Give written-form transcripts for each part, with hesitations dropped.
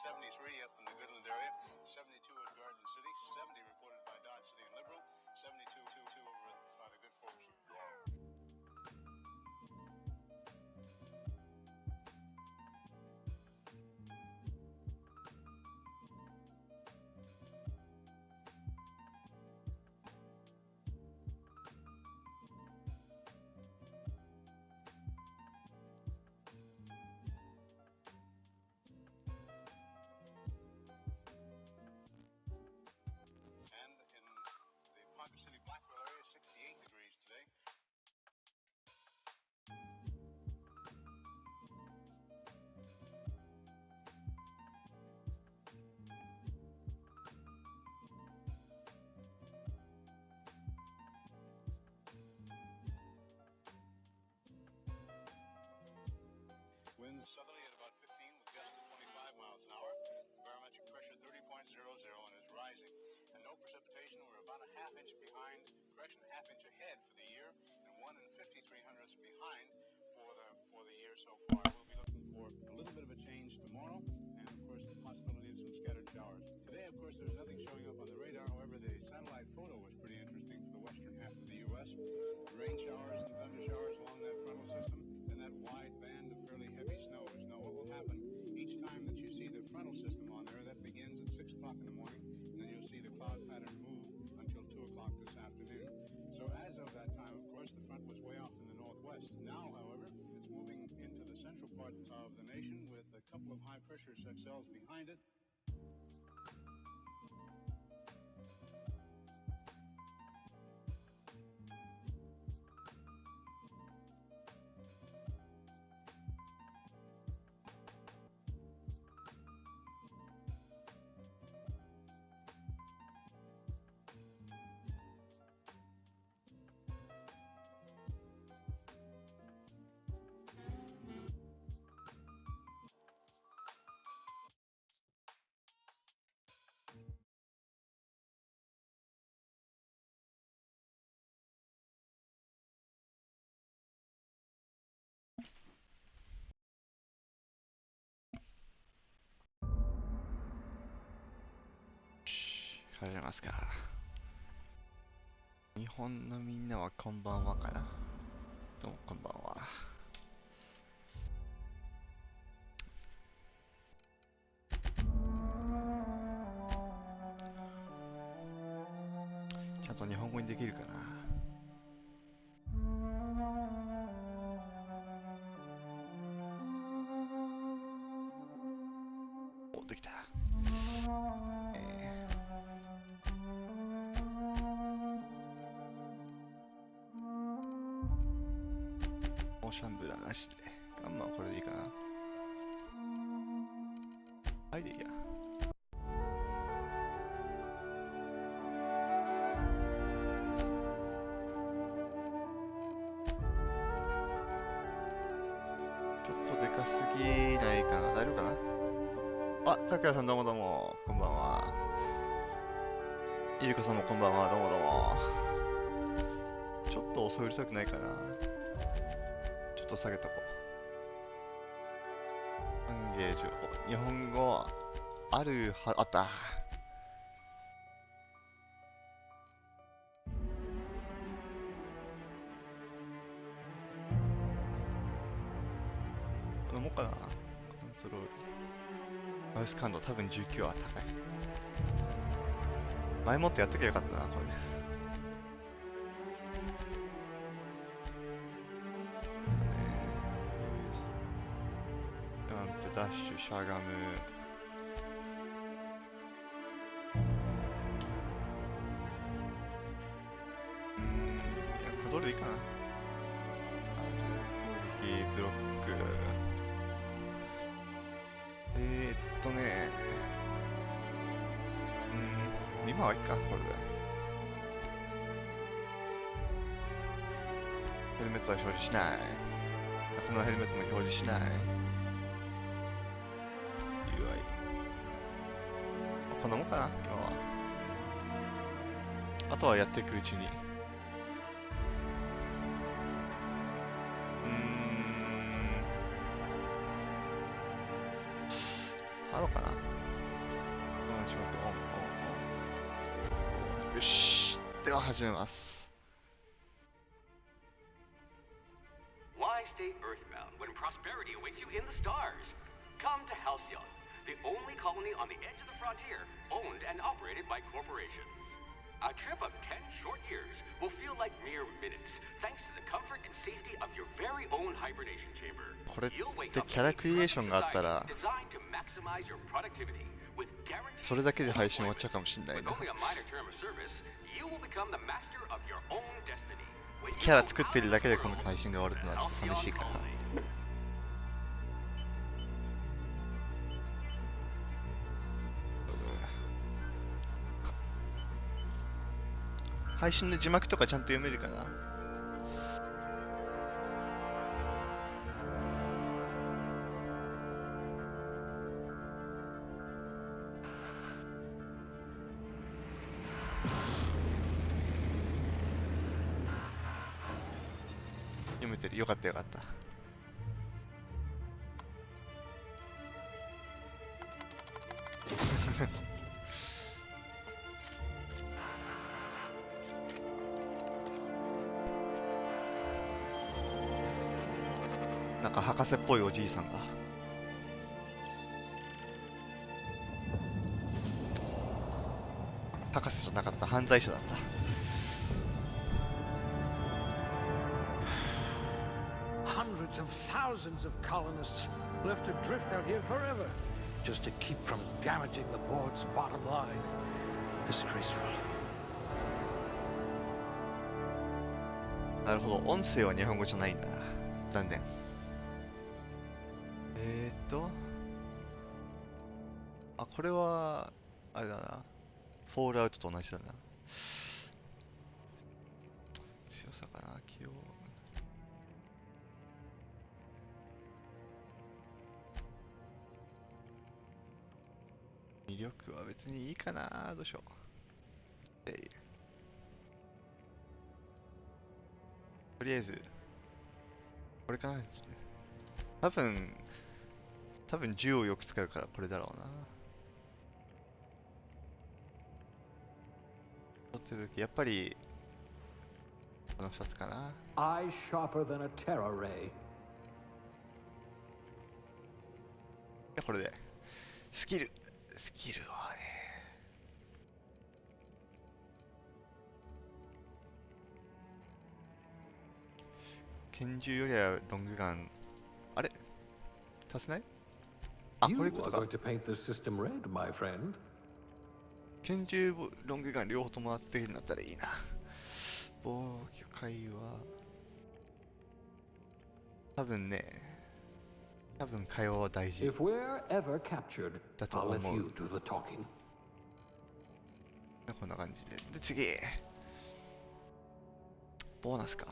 73 up in the Goodland area, 72 at Garden City, 70 reported by Dodge City and Liberal, 72 over by the good folks of Garden. City, Blackwell area, 68 degrees today. Winds southerly at about 15 with gusts of 25 miles an hour. Barometric pressure 30.00 and is rising. And no precipitation. We're about a half inch behind, correction, half inch ahead for the year, and 1 5300ths behind for the year so far. We'll be looking for a little bit of a change tomorrow, and of course the possibility of some scattered showers. Today, of course, there's nothing showing up on the radar. However, the satellite photo was pretty interesting for the western half of the U.S. Rain showers and thunder showers along that frontal system, and that wide band of fairly heavy snows. Now, what will happen each time that you see the frontal system on there? That begins at 6 o'clock in the morning. The cloud pattern move until 2 o'clock this afternoon. So as of that time, of course, the front was way off in the northwest. Now, however, it's moving into the central part of the nation with a couple of high-pressure cells behind it.始めますか。日本のみんなはこんばんはかな。どうもこんばんは。ちゃんと日本語にできるかな。お、できた。シャンブラーなしでガンマはこれでいいかな。はいでいいや。ちょっとでかすぎないかな。大丈夫かな。あ、たくやさんどうもどうもこんばんは。ゆりこさんもこんばんは。どうもどうも。ちょっと遅いうるさくないかな。ちょっと下げとこう。歓迎情報。日本語あるは、あった。このもんかな。コントロール。マウス感度多分19は高い。前もってやっときゃよかったな、これ。ダッシュ、しゃがむ。いや、これどれでいいかな。攻撃、ブロック。今はいいか、これで。ヘルメットは表示しない。このヘルメットも表示しない。こんなもんかな、今は。あとはやっていくうちに。ハロかな。字幕オン、オン。よし。では始めます。Why stay earthbound when prosperity awaits you in the stars? Come to Halcyon, the only colony on the edge of the frontier, owned and operated by corporations. A trip of 10 short years will feel like mere minutes, thanks to the comfort and safety of your very own hibernation chamber. これってキャラクリエーションがあったら、それだけで配信終わっちゃうかもしれないな。キャラ作ってるだけでこの配信が終わるのは寂しいから。配信で字幕とかちゃんと読めるかな。読めてる。よかったよかった。なんか博士っぽいおじいさんが。博士じゃなかった、犯罪者だった。Hundreds of thousands of colonists left adrift out here forever, just to keep from damaging the board's bottom line. Disgraceful. なるほど、音声は日本語じゃないんだ。残念。あ、これは、あれだな。フォールアウトと同じだな。強さかな、気を。魅力は別にいいかな、どうしよう。とりあえず、これかな。多分銃をよく使うからこれだろうな。やっぱりこの2つかな。Eye sharper than a terror ray. これでスキルはね、拳銃よりはロングガン、あれ足せない？あ、こういうことか。拳銃、ロングガン両方とも当てるんだったらいいな。防御会は多分会話は大事だと思う。こんな感じで。で、次ボーナスか。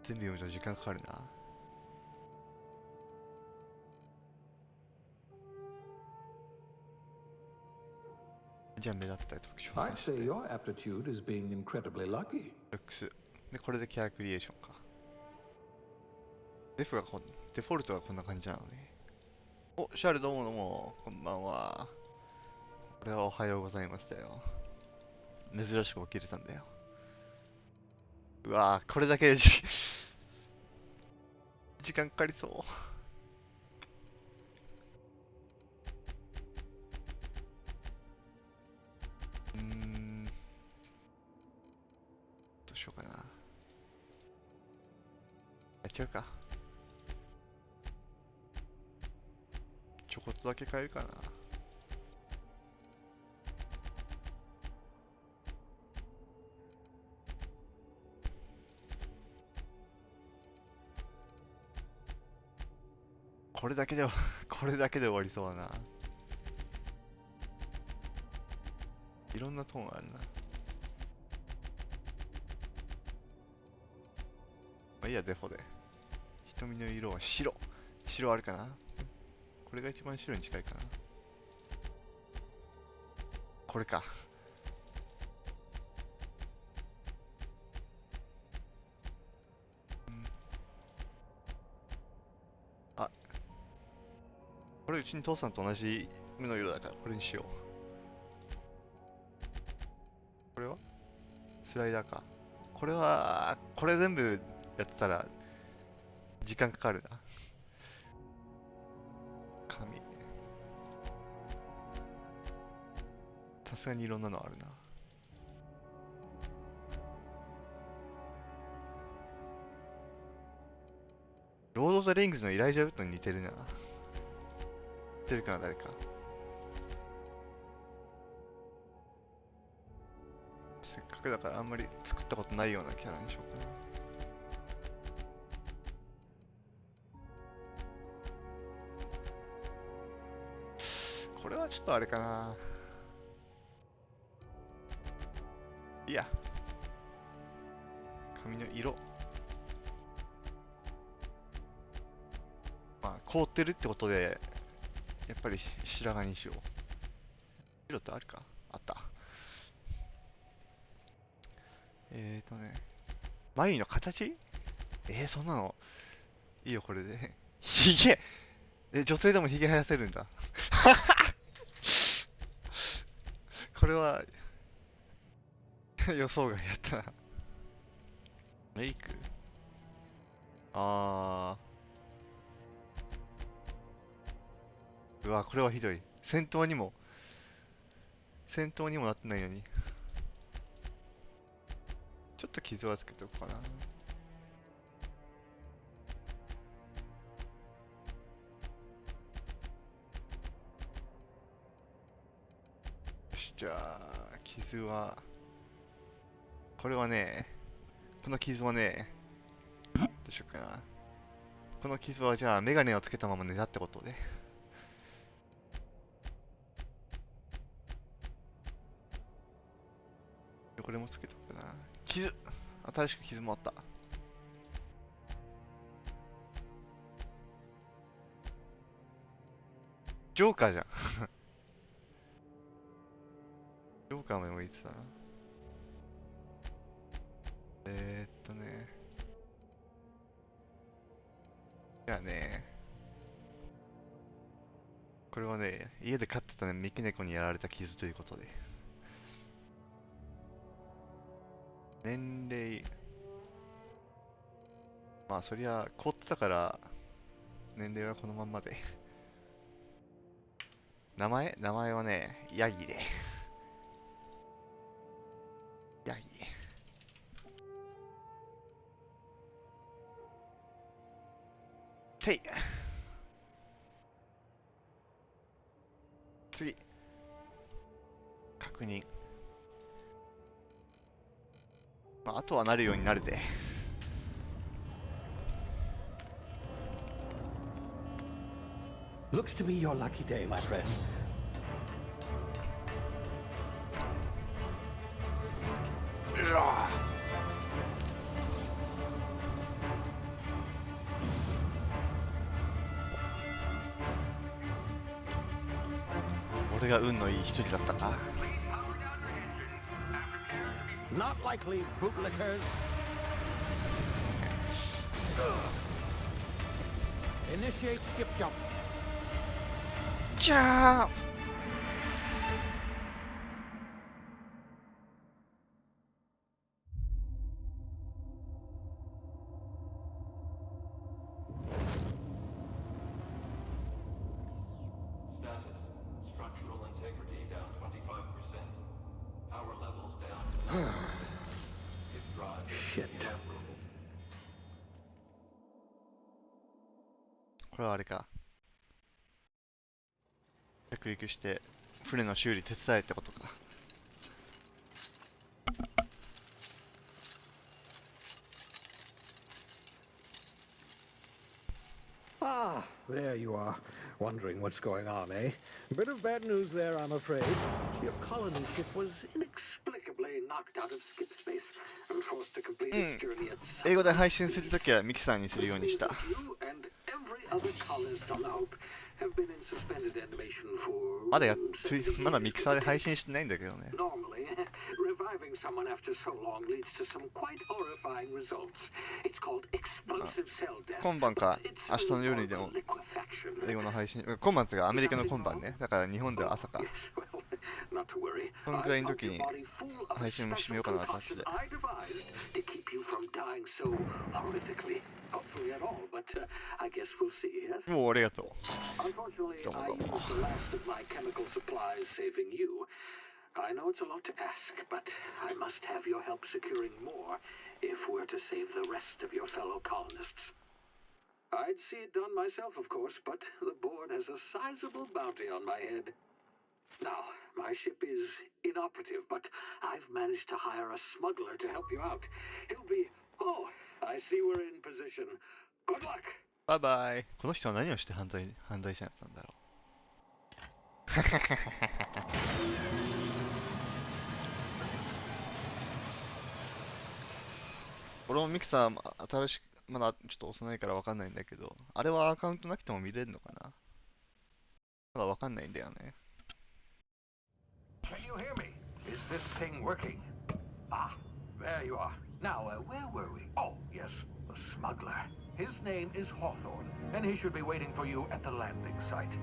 全部読むと時間かかるな。じゃあ目立った特徴を出して。ルックス。で、これでキャラクリエーションか。デフォルトがこんな感じなのね。お、シャールどうもどうも、こんばんは。これはおはようございますだよ。珍しく起きれたんだよ。うわぁ、これだけで時間かかりそう。どうしようかな。やっちゃうか。ちょこっとだけ変えるかな。これだけで終わりそうだな。いろんなトーンあるな。まあいいや、デフォで。瞳の色は白あるかな。これが一番白に近いかな。これか。れうちに父さんと同じ目の色だからこれにしよう。これはスライダーか。これは、これ全部やってたら時間かかるな。紙。さすがにいろんなのあるな。ロード・オブ・ザ・リングズのイライジャ・ウッドに似てるな。似てるかな、誰か。せっかくだからあんまり作ったことないようなキャラにしようかな。これはちょっとあれかな。いや。髪の色。まあ、凍ってるってことで、やっぱり白髪にしよう。白ってあるか？あった。眉の形？そんなのいいよ、これで。ひげ！女性でもひげ生やせるんだ。これは、予想外やったな。メイク？うわ、これはひどい。戦闘にもなってないのに。ちょっと傷はつけておこうかな。よし、じゃあ、傷は、これはね、この傷はね、どうしようかな。この傷はじゃあ、メガネをつけたまま寝たってことで。これもつけとくかな。傷！新しく傷もあった。ジョーカーじゃん。ジョーカーもいいってたな。じゃあね、これはね、家で飼ってたね、三毛猫にやられた傷ということで。年齢、まあそりゃ凍ってたから年齢はこのまんまで。名前はね、ヤギで。ヤギ。てい。次。確認。まあ、あとはなるようになるで。Looks to be your lucky day, my friend. うわ俺が運のいい一人だったか。Not likely, bootlickers. Initiate skip jump. じゃあこれはあれか。着陸して船の修理手伝えってことか。Ah, there you are. Wondering what's going on, eh? Bit of bad news there, I'm afraid. Your colony ship was inexplicably knocked out of skip space and forced to complete its journey at 英語で配信するときはミキさんにするようにした。まだミキサーで配信してないんだけどね。Reviving someone after so long leads to some quite horrifying results. It's called explosive cell death. 今晩か but it's 明日の夜にで more も of a liquefaction. 英語の配信、今晩ってかアメリカの今晩ね。だから日本では朝か。 Yes, well, not to worry. このくらいの I've 時 pumped に your body full of a 配信もしてみよ special うかなって感じ concoction で。 I devised to keep you from dying so horrifically. Hopefully at all, but I guess we'll see, yes? もうありがとう。 Unfortunately, どうも I どう used も。 the last of my chemical supplies saving you. I know it's a lot to ask, but I must have your help securing more if we're to save the rest of your fellow colonists. I'd see it done myself, of course, but the board has a sizable bounty on my head. Now, my ship is inoperative, but I've managed to hire a smuggler to help you out. He'll be... Oh, I see we're in position. Good luck! バイバイ。この人は何をして犯罪者やったんだろう。俺もミキサー新しく、まだちょっと幼いからわかんないんだけど、あれはアカウントなくても見れるのかな。まだわかんないんだよね。Can you hear me? Is this thing working? Ah, there you are. Now, where were we? Oh, yes, the smuggler. His name is Hawthorne, and he should be waiting for you at the landing site.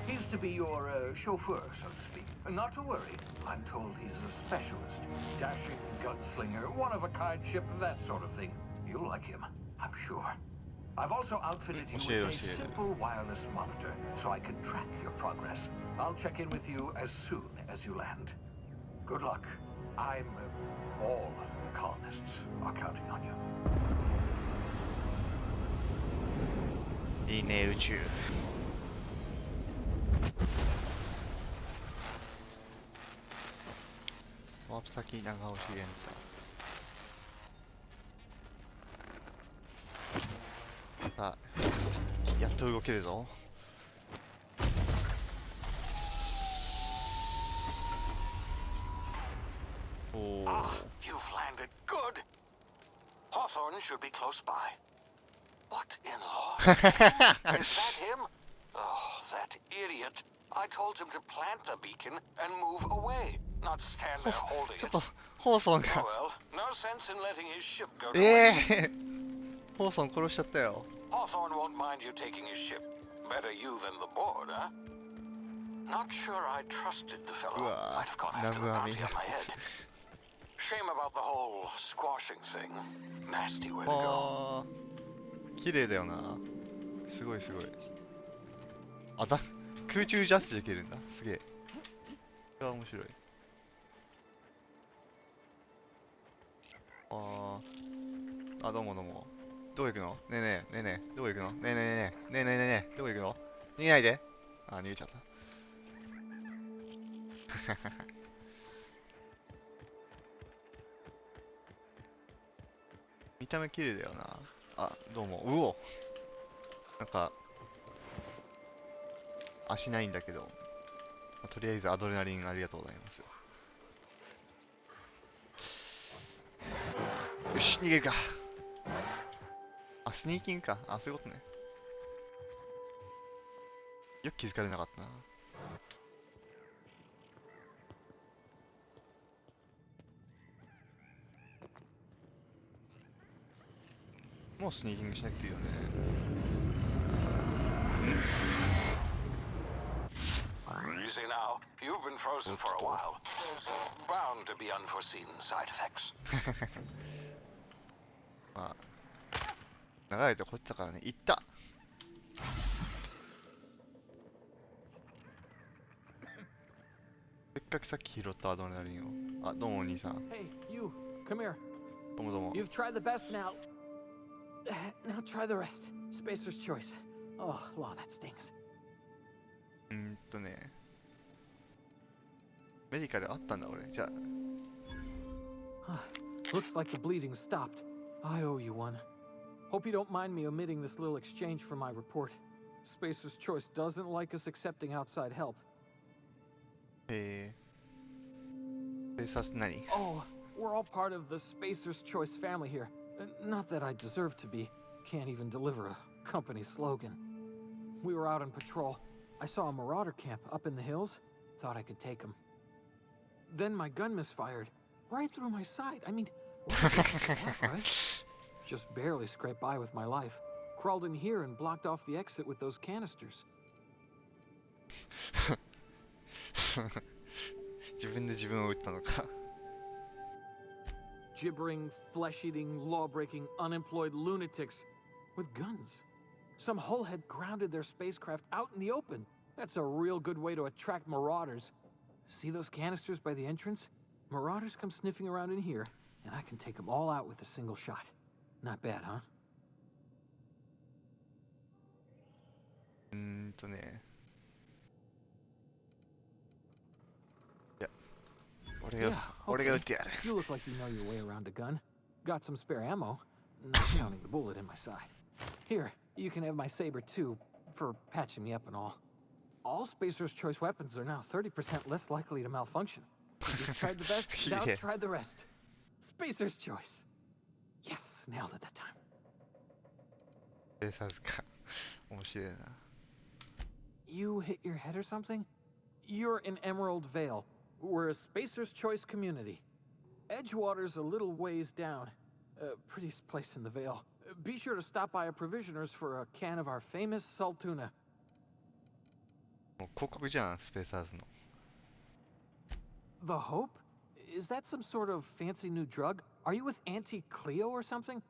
He's to be your chauffeur, so to speak. Not to worry, I'm told he's a specialist. Dashing gunslinger, one-of-a-kind ship, that sort of thing. You'll like him, I'm sure. I've also outfitted you with a simple wireless monitor, so I can track your progress. I'll check in with you as soon as you land. Good luck. All the colonists are counting on you. いいね、宇宙。ワープ先長押しゲンタ。さあ、やっと動けるぞ。おお。 Ah, you've landed. Good. Hawthorne should be close by. What in law? Is that him? Oh, that idiot. I told him to plant the beacon and move away, not stand there holding ちょっ it. と、ホーソン Oh が。 well, no sense in letting his ship go to waste. ホーソン殺しちゃったよ。 Hawthorne won't mind you taking his ship. Better you than the board, huh? Not sure I trusted the fellow. Uah, Might have gone after the Namuami. bounty on my head. Shame about the whole squashing thing. Nasty way to go. あー、綺麗だよな。すごいすごい。あ、空中ジャストできるんだ。すげえ。これは面白い。あ、どうもどうも。どこ行くの？ねえねえ、ねえねえ、どこ行くの？ねえねえねえ、ねえねえねえねえ、どこ行くの？逃げないで。あ、逃げちゃった。見た目綺麗だよな。あ、どうも。うお。なんか、足ないんだけど、まあ、とりあえずアドレナリンありがとうございます。よし、逃げるか。あ、スニーキングか。あ、そういうことね。よく気づかれなかったな。もうスニーキングしなくていいよね。Easy now. You've been frozen for a while. There's bound to be unforeseen side effects. まあ、長い間こっちだからね。行った。せっかくさっき拾ったアドレナリンを。あ、どうもお兄さん。 Hey, you, come here. どうもどうも。 You've tried the best now. Now try the rest. Spacer's choice. Oh, law, that stings. ね。メディカルあったんだ俺。じゃあ。Looks like the bleeding stopped. I owe you one. Hope you don't mind me omitting this little exchange from my report. Spacer's choice doesn't like us accepting outside help. 何 Oh, we're all part of the Spacer's Choice family here. Not that I deserve to be. Can't even deliver a company slogan. We were out on patrol. I saw a marauder camp up in the hills. Thought I could take them. Then my gun misfired. Right through my side. I mean, what was that, right? Just barely scraped by with my life. Crawled in here and blocked off the exit with those canisters. 自分で自分を撃ったのか。Gibbering, flesh-eating, law-breaking, unemployed lunatics with guns. Some hullhead grounded their spacecraft out in the open. That's a real good way to attract marauders. See those canisters by the entrance? Marauders come sniffing around in here, and I can take them all out with a single shot. Not bad, huh? ね。いや、俺が撃ってやる。You look like you know your way around a gun. Got some spare ammo, not counting the bullet in my side. Here, you can have my saber too, for patching me up and all. All Spacer's Choice weapons are now 30% less likely to malfunction. You've tried the best, now try the rest. Spacer's Choice. Yes, nailed it that time. さすが。面白いな。You hit your head or something? You're in Emerald Vale. We're a Spacer's Choice community. Edgewater's a little ways down. Prettiest place in the Vale. Be sure to stop by a provisioner's for a can of our famous salt tuna. もう広告じゃん、スペーサーズの。The Hope? Is that some sort of fancy new drug? Are you with Auntie Cleo or something?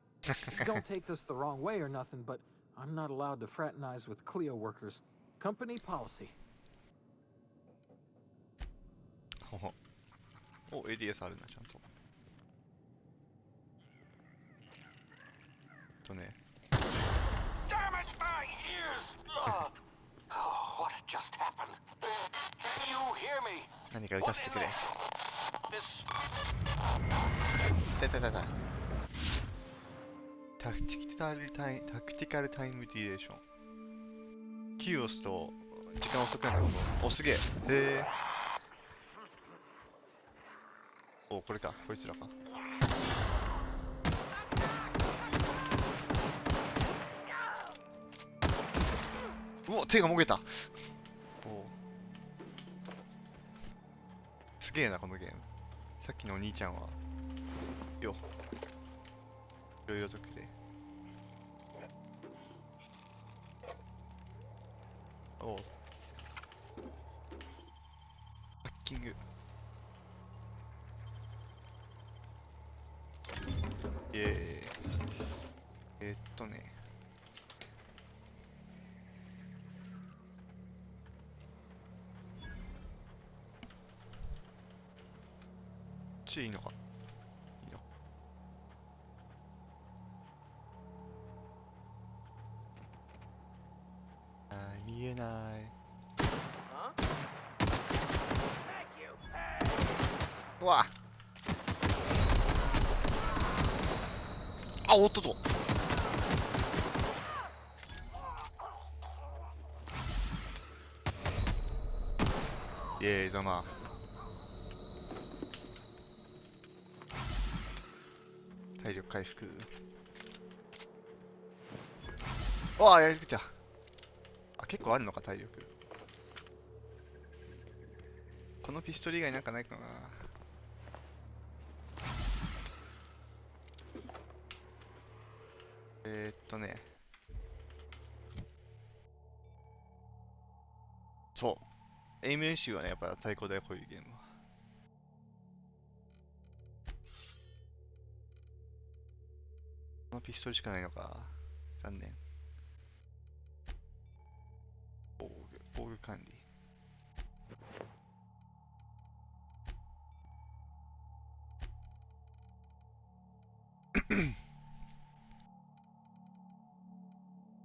Don't take this the wrong way or nothing, but I'm not allowed to fraternize with Cleo workers. Company policy. お、ADS あるな、ちゃんと。ね。Damage my ears! Oh, what just happened? Can you hear me? 何か撃たせてくれ。This... タクティカルタイムディレーション。Qを押すと時間遅くなるの。お、すげえ。へえ。お、これか。こいつらか。うお、手がもげた。お、すげえなこのゲーム。さっきのお兄ちゃんはよ、いろいろとくれ。おう、ハッキング。イエーイ。ね、いいのかいいの。見えない。うわあ、おっとっと。イエーイ、ざま。体力回復。わあ、やりすぎた。あ、結構あるのか、体力。このピストル以外なんかないかな。ね。そう。エイム練習はね、やっぱ最高だよ、こういうゲームは。このピストルしかないのか。残念。防具管理。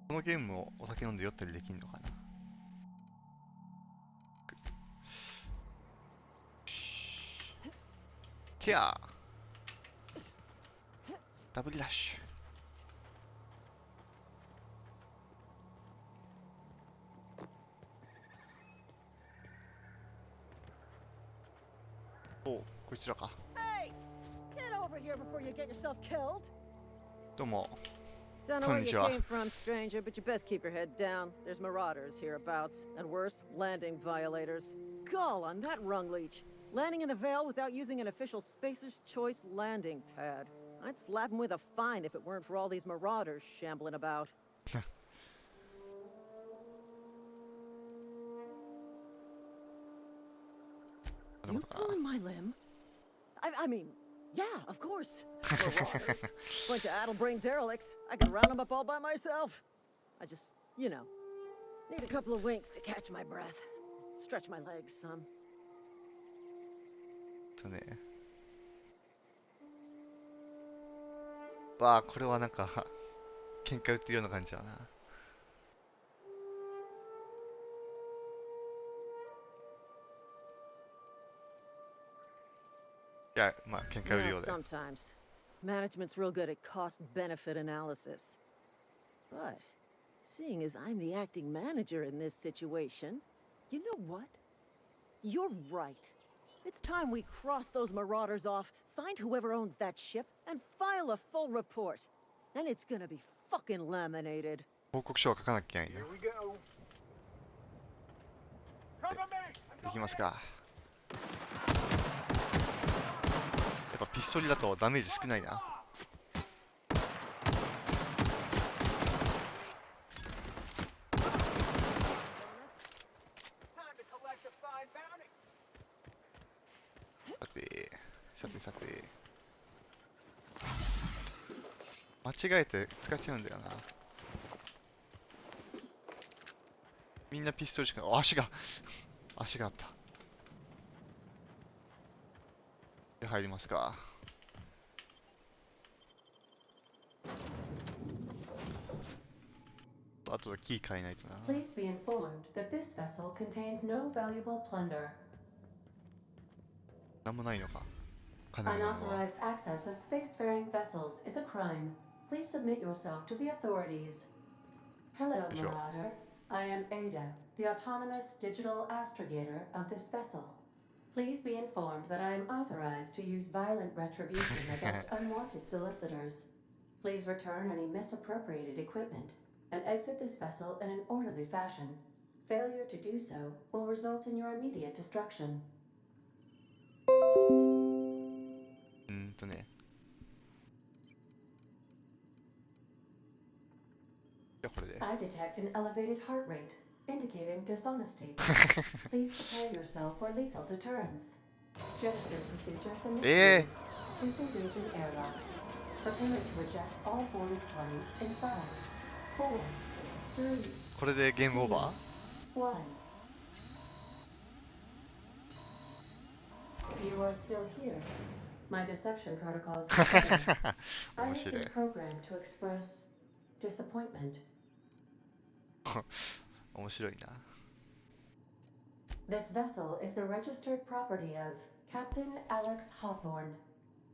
このゲームをお酒飲んで酔ったりできんのかな。ケアダブルダッシュ。おう、こいつらか。Hey! Get over here before you get yourself killed! どうも。 Don't know where you came from, stranger, but you best keep your head down. There's marauders hereabouts, and worse, landing violators. Gall on that rung leech. Landing in the Vale without using an official Spacer's Choice landing pad. I'd slap him with a fine if it weren't for all these marauders shambling about. You pulling my limb? I mean, yeah, of course. Marauders. Bunch of addle-brained derelicts. I could round them up all by myself. I just, you know, need a couple of winks to catch my breath. Stretch my legs some. とね。わあ、これはなんか喧嘩売ってるような感じだな。いや、まあ喧嘩売るようで。Sometimes management's real good at cost-benefit analysis. But seeing as I'm the acting manager in this situation, you know what? You're right. It's time we cross those marauders off, find whoever owns that ship, and file a full report. And it's gonna be fucking laminated. 報告書は書かなきゃいけないな。いきますか。やっぱピストルだとダメージ少ないな。さて間違えて使っちゃうんだよな。みんなピストルしか足があった。で入りますか。あとでキー変えないとな。Please be informed that this vessel contains no valuable plunder. なんもないのか。 Unauthorized access of spacefaring vessels is a crime. Please submit yourself to the authorities. Hello, Marauder. I am Ada, the autonomous digital astrogator of this vessel. Please be informed that I am authorized to use violent retribution against unwanted solicitors. Please return any misappropriated equipment and exit this vessel in an orderly fashion. Failure to do so will result in your immediate destruction. ね。じゃこれで。I detect an elevated heart rate, indicating dishonesty. Please prepare yourself for lethal deterrence. Jettison procedures initiated. Disengage in airlocks. Prepare to eject all boarded parties in 5, 4, 3. これでゲームオーバー？ 1. You are still here. My deception protocols have I have been programmed to express disappointment. 面白いな。This vessel is the registered property of Captain Alex Hawthorne.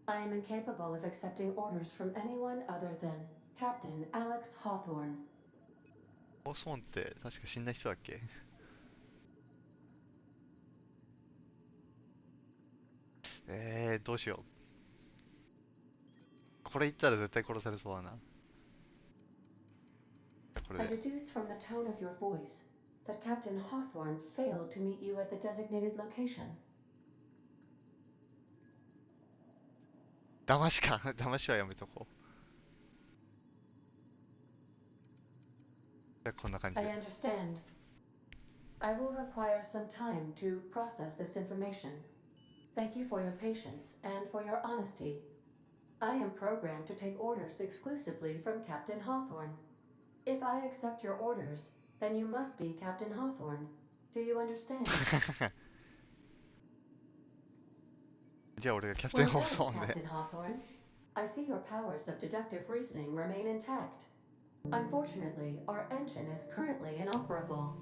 I am incapable of accepting orders from anyone other than Captain Alex Hawthorne. ホーソーンって確か死んだ人だっけ？どうしよう。これ言ったら絶対殺されそうだな。これ I で。 deduce from the tone of your voice that Captain Hawthorne failed to meet you at the designated location. 騙しか。騙しはやめとこう。じゃあこんな感じ I で。 understand. I will require some time to process this information. Thank you for your patience and for your honesty. I am programmed to take orders exclusively from Captain Hawthorne. If I accept your orders, then you must be Captain Hawthorne. Do you understand? じゃあ俺がキャプテン Well ホー done, ソーンで。 Captain Hawthorne. I see your powers of deductive reasoning remain intact. Unfortunately, our engine is currently inoperable.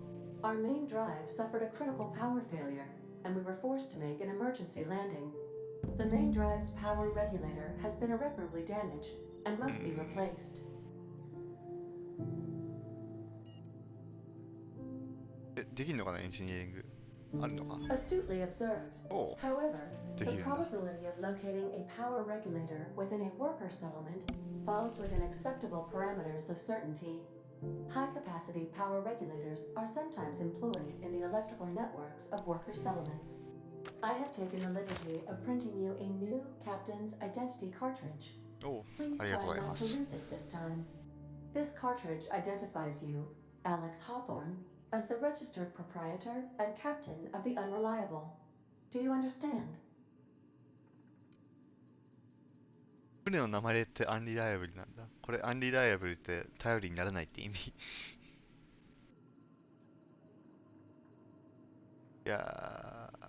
Our main drive suffered a critical power failure, and we were forced to make an emergency landing. The main drive's power regulator has been irreparably damaged and must be replaced. できんのかなエンジニアリング。あるのか。 Astutely observed. Oh. However, the できるんだ。 probability of locating a power regulator within a worker settlement falls within acceptable parameters of certainty. High-capacity power regulators are sometimes employed in the electrical networks of worker settlements. I have taken the liberty of printing you a new captain's identity cartridge. おう、 Please ありがとうご try ざいま not to す。 lose it this time. This cartridge identifies you, Alex Hawthorne, as the registered proprietor and captain of the Unreliable. Do you understand? 船の名前ってアンリライアブルなんだ。これアンリライアブルって頼りにならないって意味。いやー、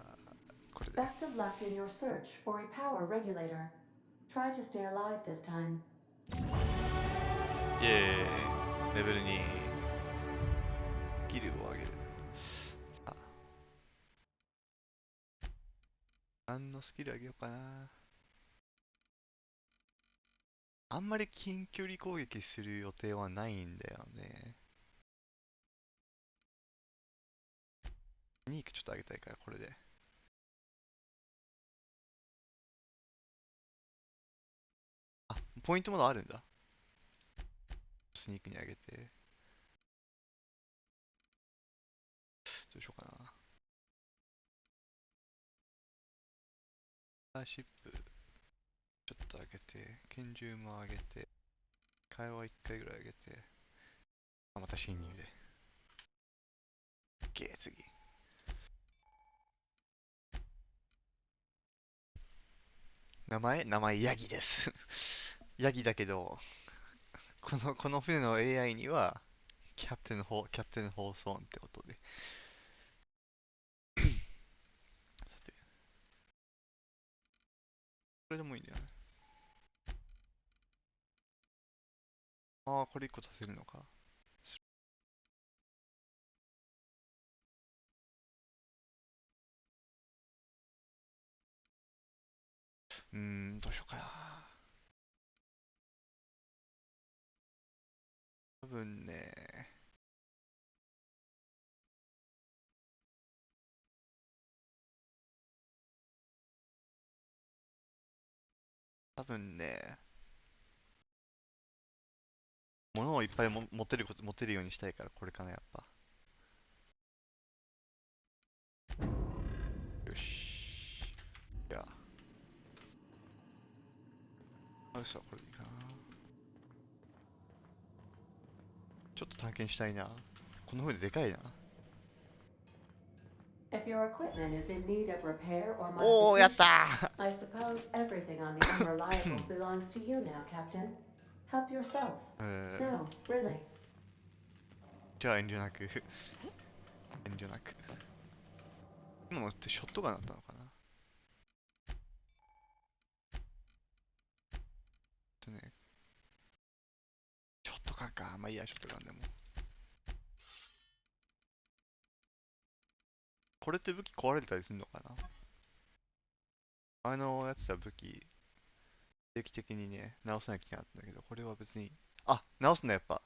これで。 Best of luck in your search for a power regulator. Try to stay alive this time. イエーイ、レベル2。スキルを上げる。さあ、何のスキル上げようかな。あんまり近距離攻撃する予定はないんだよね。スニークちょっと上げたいから、これで。あ、ポイントまだあるんだ。スニークに上げて。どうしようかな。スターシップ、ちょっと上げて、拳銃も上げて、会話1回ぐらい上げて、あ、また侵入で。OK、次。名前、ヤギです。ヤギだけど、この船の AI には、キャプテンホーソーンってことで。さて、これでもいいんだよね。ああ、これ1個足せるのか。どうしようかな。多分ね、物をいっぱい持てるようにしたいから、これかな、やっぱ。よし。じゃあ、ハウスはこれでいいかな。ちょっと探検したいな。この船でかいな。If your equipment is in need of repair or おー、やっ modification, た I suppose everything on the Unreliable belongs to you now, Captain. Help yourself. ー。No, really. じゃあ遠慮なく。遠慮なく。今のってショットガンだったのかな。ね、ショットガンか。まあいいや、ショットガンでも。これって武器壊れたりするのかな。前のやつは武器、定期的にね、直さなきゃいけなかったんだけど、これは別に、あ、直すんだやっぱ。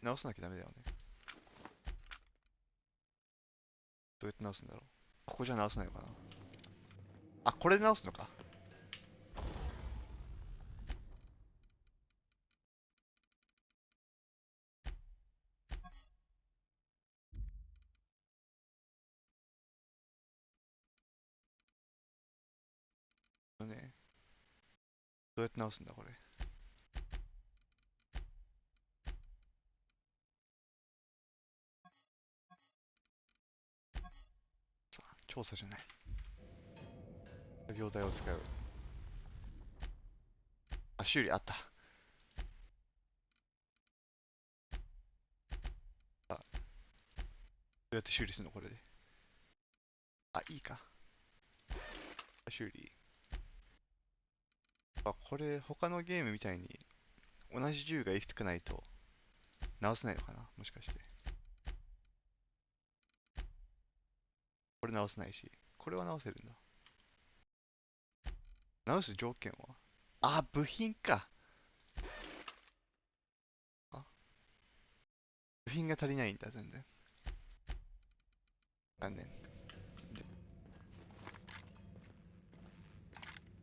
直さなきゃダメだよね。どうやって直すんだろう。ここじゃ直せないのかな。あ、これで直すのか。ね、どうやって直すんだこれ。さあ、調査じゃない。作業台を使う。あ、修理あった。さあ、どうやって修理するのこれで。あ、いいか。修理。あ、これ、他のゲームみたいに、同じ銃がいくつかないと、直せないのかなもしかして。これ直せないし、これは直せるんだ。直す条件はあ、部品か。あ、部品が足りないんだ、全然。残念。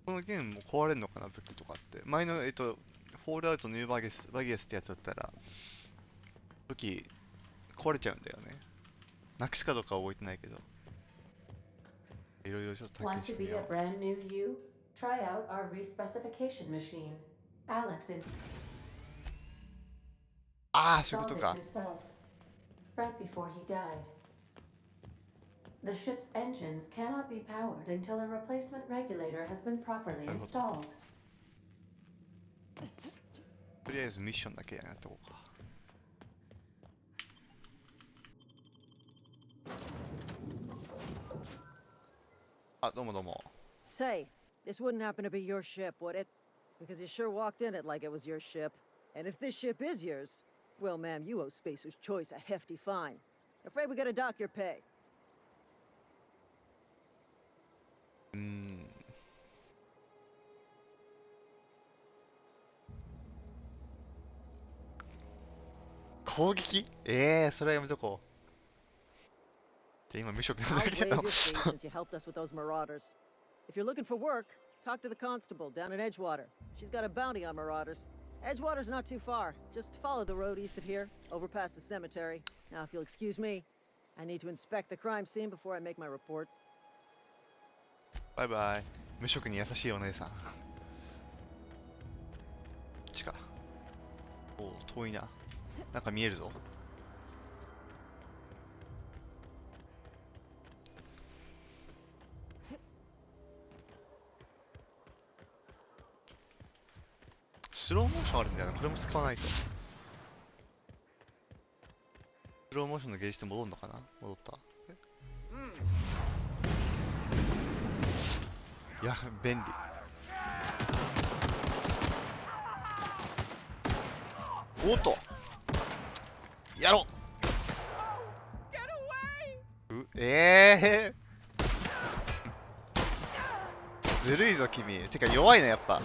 このゲームも壊れるのかな武器とかって。前の、フォールアウトニューバゲスってやつだったら、武器壊れちゃうんだよね。なくすかどうかは覚えてないけど。いろいろちょっと体 Want 験し to てみ be a よう。brand new you? Try out our respecification machine. Alex ああ、そういうこ installed と it か。 himself right before he died. The ship's engines cannot be powered until a replacement regulator has been properly なるほど。 installed. とりあえずミッションだけやっておこうか。あ、どうもどうも。 Say, this wouldn't happen to be your ship, would it? Because you sure walked in it like it was your ship. And if this ship is yours, well, ma'am, you owe Spacer's Choice a hefty fine. Afraid we gotta dock your pay. 攻撃それはやめとこう。じゃあ今無職なん I'll だけ waive ど。 your fee since you helped us with those marauders. If you're looking for work, talk to the constable down in Edgewater. She's got a bounty on marauders. Edgewater's not too far. Just follow the road east of here, over past the cemetery. Now, if you'll excuse me, I need to inspect the crime scene before I make my report. バイバイ。無職に優しいお姉さん。こっちか。おお、遠いな。なんか見えるぞ。スローモーションあるんだよな。これも使わないと。スローモーションのゲージって戻るのかな。戻った。いや、便利。おっとやろう。ずるいぞ君。てか弱いなやっぱ。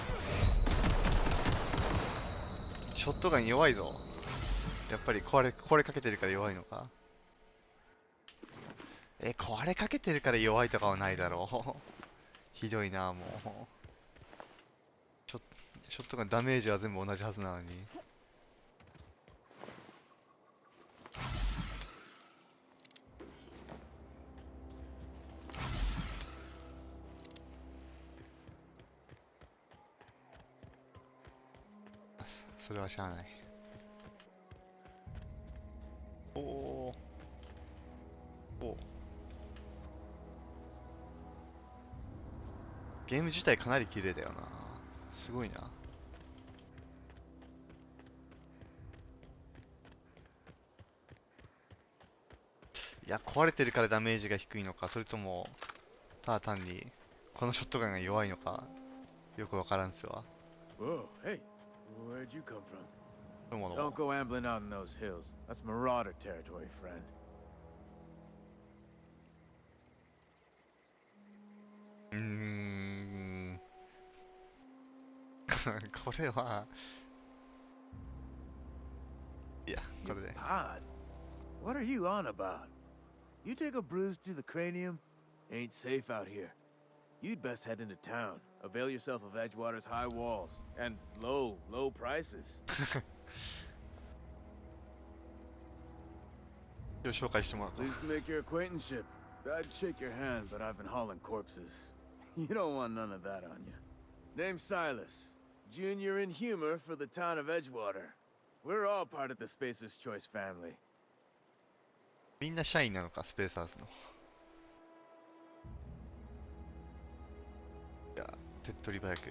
ショットガン弱いぞ。やっぱり壊れかけてるから弱いのか。壊れかけてるから弱いとかはないだろう。ひどいなもう。ショットガンダメージは全部同じはずなのに。それはしゃあない。おおお。ゲーム自体かなり綺麗だよな。すごいな。いや、壊れてるからダメージが低いのか、それともただ単にこのショットガンが弱いのかよくわからんすわ。 Whoa, hey, where'd you come from? どうもどう Don't も。 go ambling out in those hills. That's marauder territory, friend. これは、いや、これで。 Pod? What are you on about? You take a bruise to the cranium? Ain't safe out here. You'd best head into town. Avail yourself of Edgewater's high walls and low prices. 今日紹介してもらった。 Pleased to make your acquaintanceship. I'd shake your hand, but I've been hauling corpses. You don't want none of that on you. Name's Silas. Junior in humor for the town of Edgewater. We're all part of the Spacer's Choice family. みんな社員なのか、スペーサーズの。いや、手っ取り早く。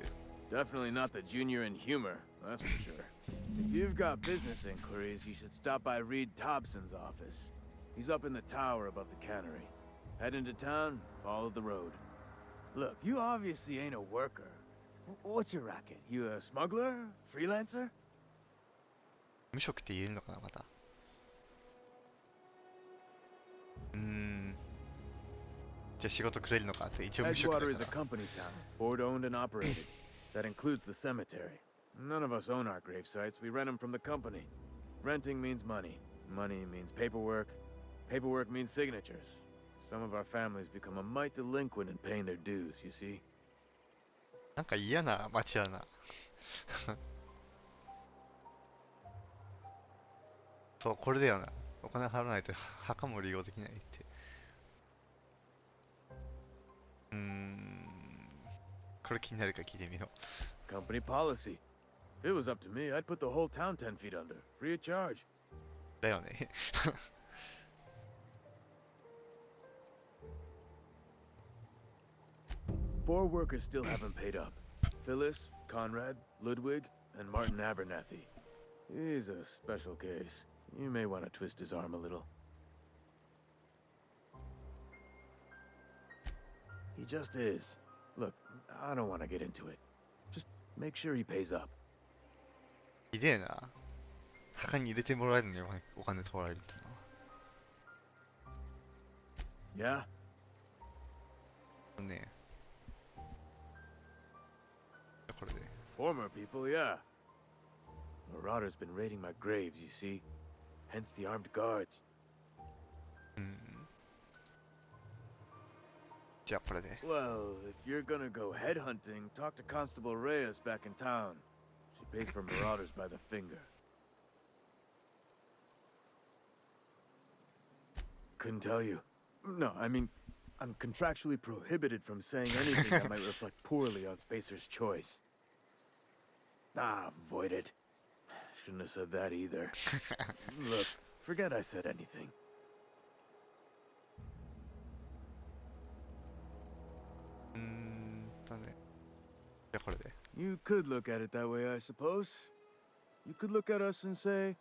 Definitely not the junior in humor, that's for sure. If you've got business inquiries, you should stop by Reed Thompson's office. He's up in the tower above the cannery. Head into town, follow the road. Look, you obviously ain't a worker. What's your racket? You a smuggler? Freelancer? 無職って言えるのかな、また。じゃあ仕事くれるのかって一応無職だ Edgewater is a から。 company town, board owned and operated. That includes the cemetery. None of us own our grave sites, we rent them from the company. Renting means money. Money means paperwork. Paperwork means signatures. Some of our families become a mite delinquent in paying their dues, you see? なんか嫌な街やな。そう、これだよな。お金払わないと墓も利用できないって。これ気になるか聞いてみよう。 Company policy. If it was up to me, I'd put the whole town 10 feet under, free of charge. だよね。Four workers still haven't paid up. Phyllis, Conrad, Ludwig, and Martin Abernathy. He's a special case. You may want to twist his arm a little. He just is. Look, I don't want to get into it. Just make sure he pays up. ひでえな。墓に入れてもらえるのにお金取られるってのは。Yeah? ね。これで。Former people, yeah. Marauder's been raiding my graves, you see. Hence the armed guards. じゃあこれで。Well, if you're gonna go headhunting, talk to Constable Reyes back in town. She pays for marauders by the finger. Couldn't tell you. No, I mean, I'm contractually prohibited from saying anything that might reflect poorly on Spacer's choice. Ah, avoid it. Shouldn't have said that either. Look, forget I said anything. ね。じゃあこれで。You could look at it that way, I suppose. You could look at us and say,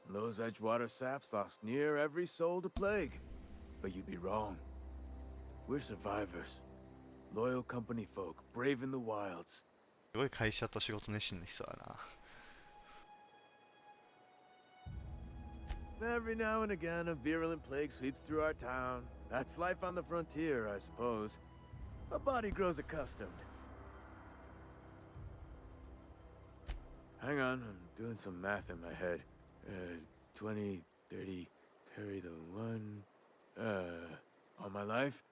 those Edgewater saps lost near every soul to plague. But you'd be wrong. We're survivors. Loyal company folk, brave in the wilds. すごい会社と仕事熱心な人だな。 Every now and again, a virulent plague sweeps through our town. That's life on the frontier, I suppose. A body grows accustomed. Hang on, I'm doing some math in my head. 20, 30, carry the one. All my life?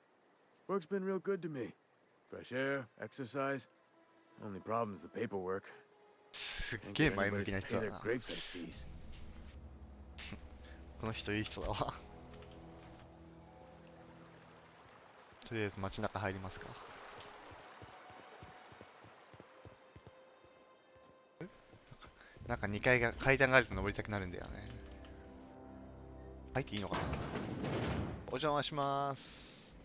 Work's been real good to me. Fresh air, exercise. Only problem's the paperwork. すっげえ前向きな人だ Pay their な。 gravesite fees. この人いい人だわ。とりあえず街中入りますか。なんか2階が階段があると登りたくなるんだよね。入っていいのかな。お邪魔します。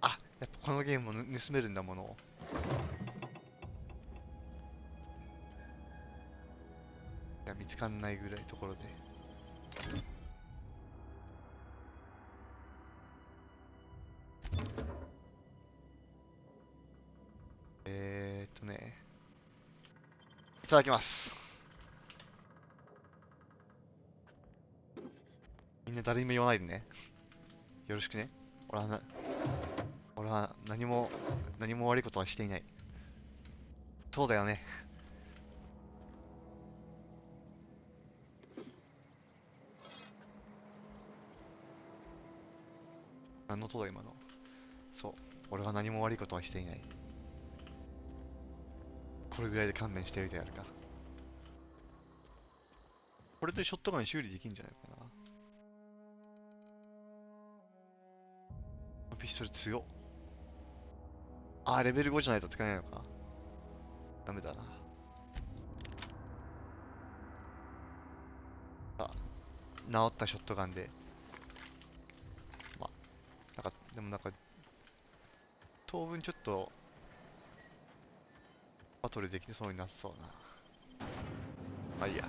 あ、やっぱこのゲームも盗めるんだものを。いや見つかんないぐらいところで。いただきます。みんな誰にも言わないでね。よろしくね。俺は何も悪いことはしていない。そうだよね。何の音だ今の。そう。俺は何も悪いことはしていない。これぐらいで勘弁してるであるか。これでショットガン修理できるんじゃないかな。ピストル強っ。あー、レベル5じゃないと使えないのか。ダメだな。さあ、治ったショットガンで。まあ、でも当分ちょっと、バトルできそうになさそうな。まあいいや。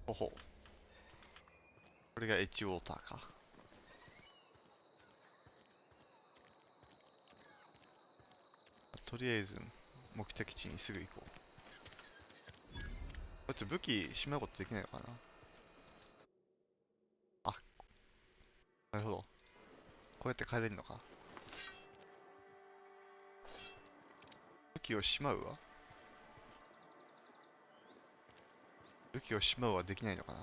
ほほ。これがエッジウォーターか。とりあえず目的地にすぐ行こう。だって武器しまうことできないのかな。あ、なるほど。こうやって帰れるのか。武器をしまうわ。武器をしまうはできないのかな。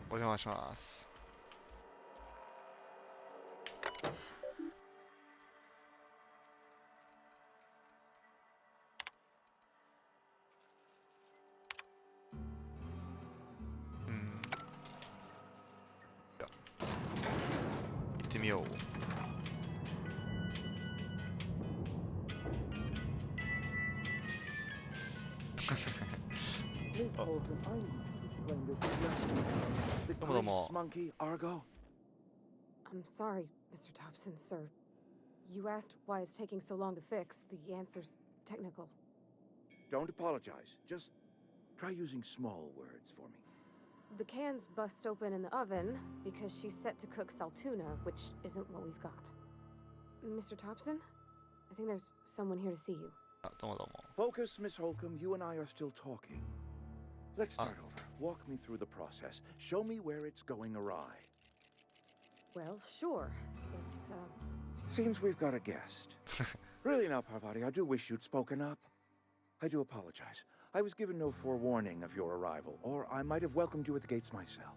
お邪魔します。みよう。The Come on, grease monkey, Argo. I'm sorry, Mr. Thompson, sir. You asked why it's taking so long to fix. The answer's technical. Don't apologize. Just try using small words for me. The cans bust open in the oven because she's set to cook saltuna, which isn't what we've got. Mr. Thompson? I think there's someone here to see you. あ、どうもどうも。 Focus, Miss Holcomb. You and I are still talking. Let's start over. Walk me through the process. Show me where it's going awry. Well, sure. Seems we've got a guest. Really now, Parvati, I do wish you'd spoken up. I do apologize. I was given no forewarning of your arrival, or I might have welcomed you at the gates myself.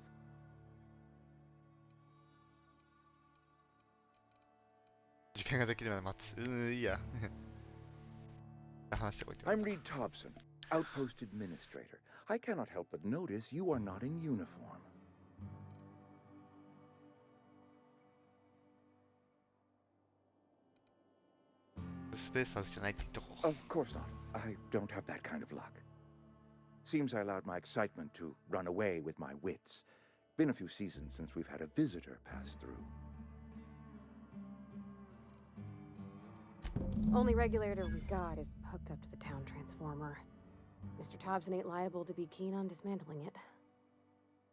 時間ができるまで待つ。いいや。話してこいって。 I'm Reed Thompson, Outpost Administrator. I cannot help but notice you are not in uniform. スペースはずじゃないって言っとこう。 Of course not. I don't have that kind of luck. Seems I allowed my excitement to run away with my wits. Been a few seasons since we've had a visitor pass through. Only regulator we got is hooked up to the town transformer. Mr. Thompson ain't liable to be keen on dismantling it.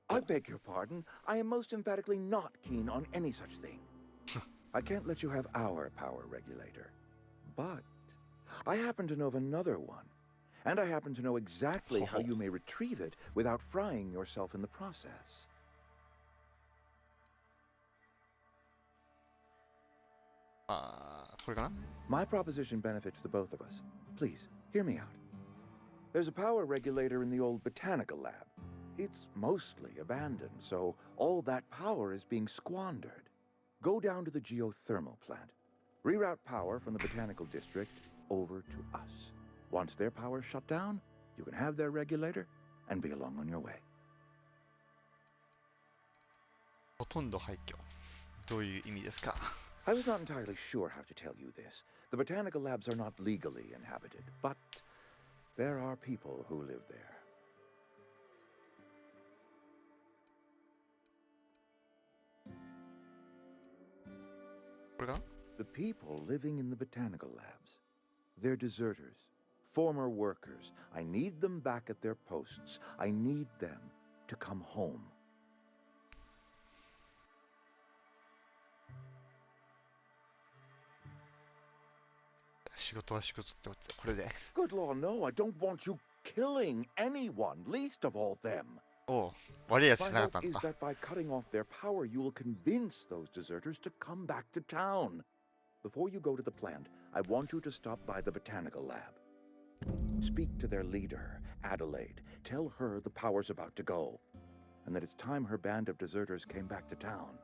I beg your pardon. I am most emphatically not keen on any such thing. I can't let you have our power regulator. But I happen to know of another one. And I happen to know exactly how you may retrieve it without frying yourself in the process. My proposition benefits the both of us. Please, hear me out. There's a power regulator in the old botanical lab. It's mostly abandoned, so all that power is being squandered. Go down to the geothermal plant. Reroute power from the botanical district over to us. Once their power's shut down, you can have their regulator and be along on your way. ほとんど廃墟。どういう意味ですか? I was not entirely sure how to tell you this. The botanical labs are not legally inhabited, but there are people who live there. これか? The people living in the botanical labs. They're deserters, former workers. I need them back at their posts. I need them to come home. 仕事は仕事ってこれで。 Good Lord, no, I don't want you killing anyone, least of all them. おう、悪いやつじ My ゃなかった hope ん is だ。 that by cutting off their power, you will convince those deserters to come back to town. Before you go to the plant, I want you to stop by the botanical lab. Speak to their leader, Adelaide. Tell her the power's about to go, and that it's time her band of deserters came back to town.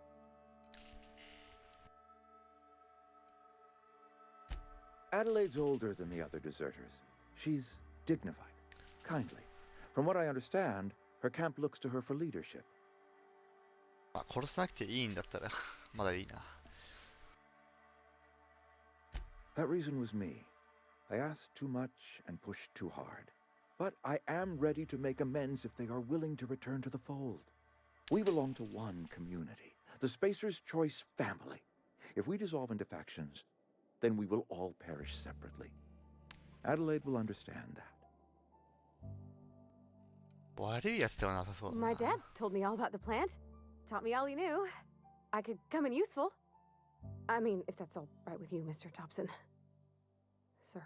Adelaide's older than the other deserters. She's dignified, kindly. From what I understand, her camp looks to her for leadership. あ、殺さなくていいんだったらまだいいな。 That reason was me. I asked too much and pushed too hard. But I am ready to make amends if they are willing to return to the fold. We belong to one community, the Spacer's Choice family. If we dissolve into factions, then we will all perish separately. Adelaide will understand that. 悪いやつではなさそうだな。 My dad told me all about the plant. Taught me all he knew. I could come in useful. I mean, if that's all right with you, Mr. Thompson. Sir.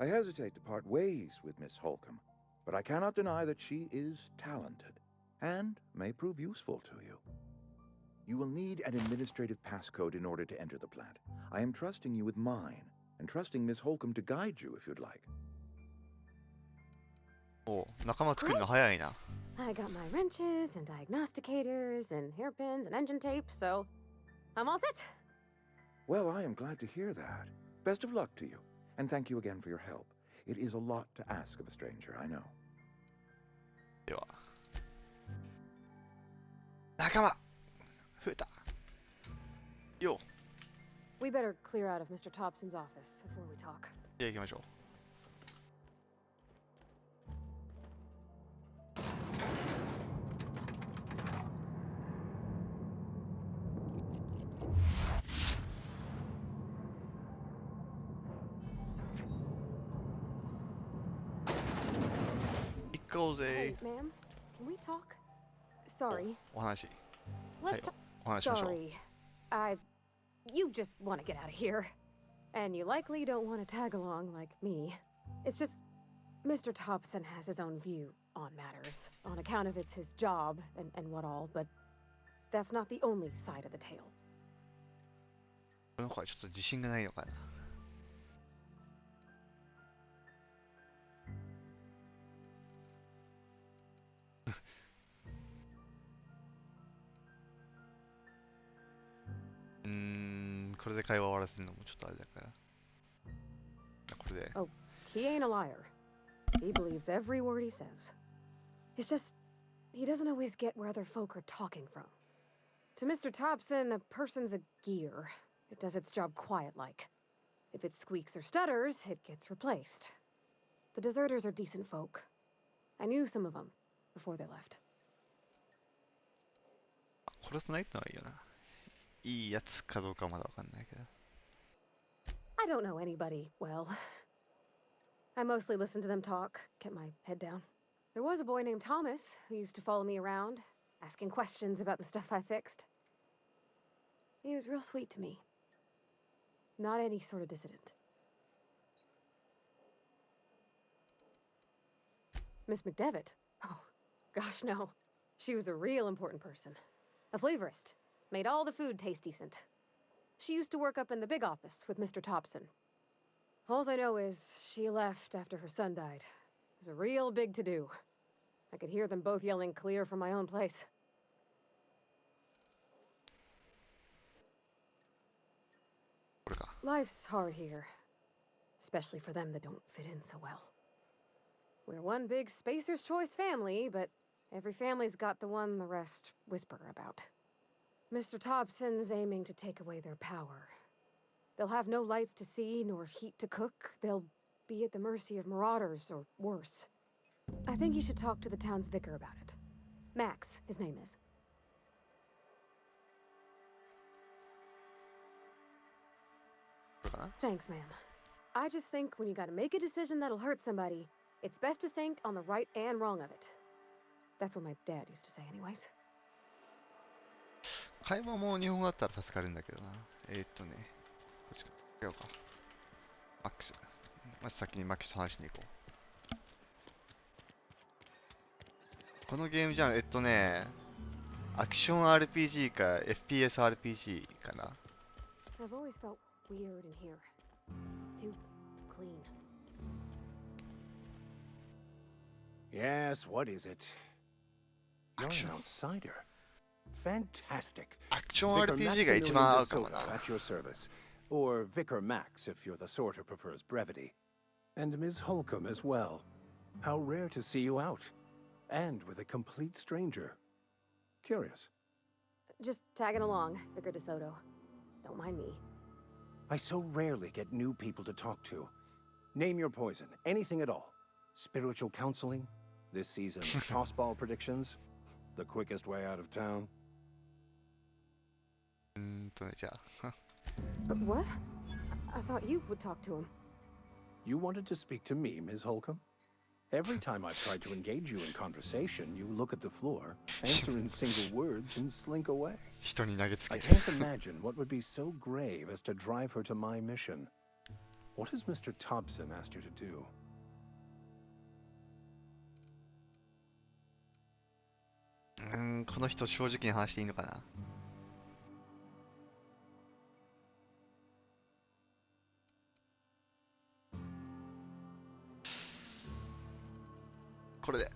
I hesitate to part ways with Miss Holcomb, but I cannot deny that she is talented and may prove useful to you. You will need an administrative passcode in order to enter the plant. I am trusting you with mine, and trusting Miss Holcomb to guide you if you'd like. おう、仲間作るの早いな。 I got my wrenches and diagnosticators and hairpins and engine tape, so I'm all set. Well, I am glad to hear that. Best of luck to you, and thank you again for your help. It is a lot to ask of a stranger, I know. では。仲間増えた。よ We better clear out of Mr. Thompson's office before we talk. じゃあ行きましょう。行こう Hey, ぜ。 ma'am, can we talk? Sorry. お話。 Let's はい talk. お話しましょう。 Sorry. You just want to get out of here. And you likely don't want to tag along like me. It's just, Mr. Thompson has his own view on matters, on account of it's his job and what all, but that's not the only side of the tale. この子はちょっと自信がないのかな。これで会話終わらせるのもちょっとあれだから。これで。 Oh, he ain't a liar. He believes every word he says. It's just, he doesn't always get where other folk are talking from. To Mr. Thompson, a person's a gear. It does its job quiet-like. If it squeaks or stutters, it gets replaced. The deserters are decent folk. I knew some of them before they left. 殺さないってのはいいよな。いいやつかどうかまだわかんないけど。I don't know anybody well. I mostly listen to them talk, kept my head down. There was a boy named Thomas who used to follow me around, asking questions about the stuff I fixed. He was real sweet to me. Not any sort of dissident. Miss McDevitt? Oh, gosh, no. She was a real important person. A flavorist. Made all the food taste decent. She used to work up in the big office with Mr. Thompson. All I know is she left after her son died. It was a real big to-do. I could hear them both yelling clear from my own place. これか。 Life's hard here. Especially for them that don't fit in so well. We're one big Spacer's Choice family, but every family's got the one the rest whisper about. Mr. Thompson's aiming to take away their power. They'll have no lights to see, nor heat to cook. They'll be at the mercy of marauders, or worse. I think you should talk to the town's vicar about it. Max, his name is. これかな。 Thanks, ma'am. I just think when you gotta make a decision that'll hurt somebody, it's best to think on the right and wrong of it. That's what my dad used to say anyways. 会話も日本語だったら助かるんだけどな。こっちか。違うか。マックス。まず先にマックスと話しに行こう。このゲームじゃん、アクション RPG か FPS RPG かな。 I've always felt weird in here. It's too clean. Yes, what is it? You're Action. an outsider. Fantastic. アクション Vicar RPG が一番合うかも Maximilian な。 DeSoto at your service. Or Vicar Max if you're the sort who prefers brevity. And Ms. Holcomb as well. How rare to see you out. And with a complete stranger. Curious. Just tagging along, Vicar DeSoto. Don't mind me. I so rarely get new people to talk to. Name your poison, anything at all. Spiritual counseling, this season's tossball predictions, the quickest way out of town. じゃあ。 But what? I thought you would talk to him. You wanted to speak to me, Ms. Holcomb? Every time I've tried to engage you in conversation, you look at the floor, answer in single words, and slink away. 人に投げつけ I る。 can't imagine what would be so grave as to drive her to my mission. What has Mr. Thompson asked you to do? この人正直に話していいのかな。これで。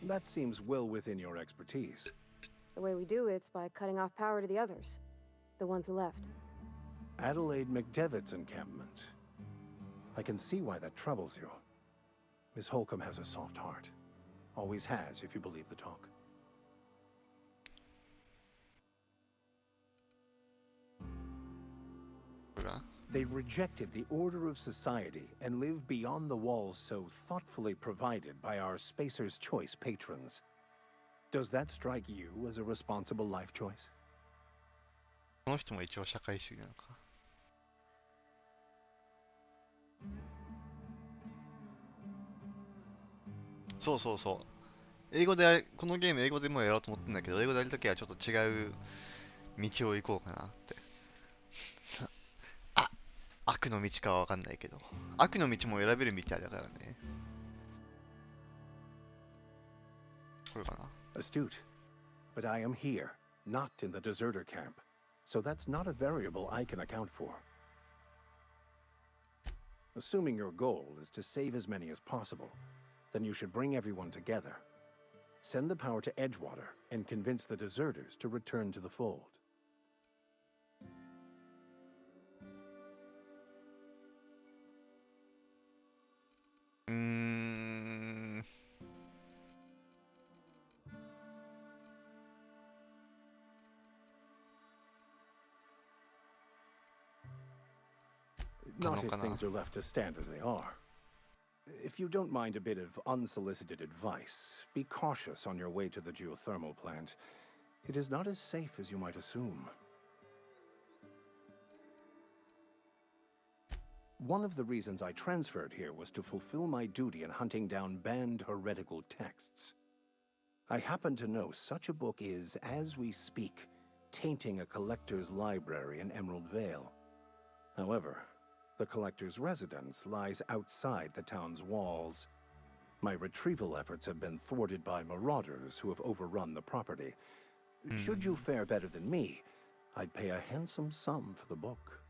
That seems well within your expertise. The way we do it's by cutting off power to the others. The ones who left. Adelaide McDevitt's encampment. I can see why that troubles you. Miss Holcomb has a soft heart. Always has, if you believe the talk. これかな。 They rejected the order of society and live beyond the walls so thoughtfully provided by our Spacer's Choice patrons. Does that strike you as a responsible life choice? この人も一応社会主義なのか。そうそうそう。英語でこのゲーム英語でもやろうと思ってんだけど、英語でやるときはちょっと違う道を行こうかなって。あ、悪の道かはわかんないけど。悪の道も選べるみたいだからね。これかな。Astute. But I am here, not in the deserter camp. So that's not a variable I can account for. Assuming your goal is to save as many as possible, then you should bring everyone together. Send the power to Edgewater and convince the deserters to return to the fold. Not if things are left to stand as they are. If you don't mind a bit of unsolicited advice, be cautious on your way to the geothermal plant. It is not as safe as you might assume. One of the reasons I transferred here was to fulfill my duty in hunting down banned heretical texts. I happen to know such a book is, as we speak, tainting a collector's library in Emerald Vale. However, the collector's residence lies outside the town's walls. My retrieval efforts have been thwarted by marauders who have overrun the property. Should you fare better than me, I'd pay a handsome sum for the book.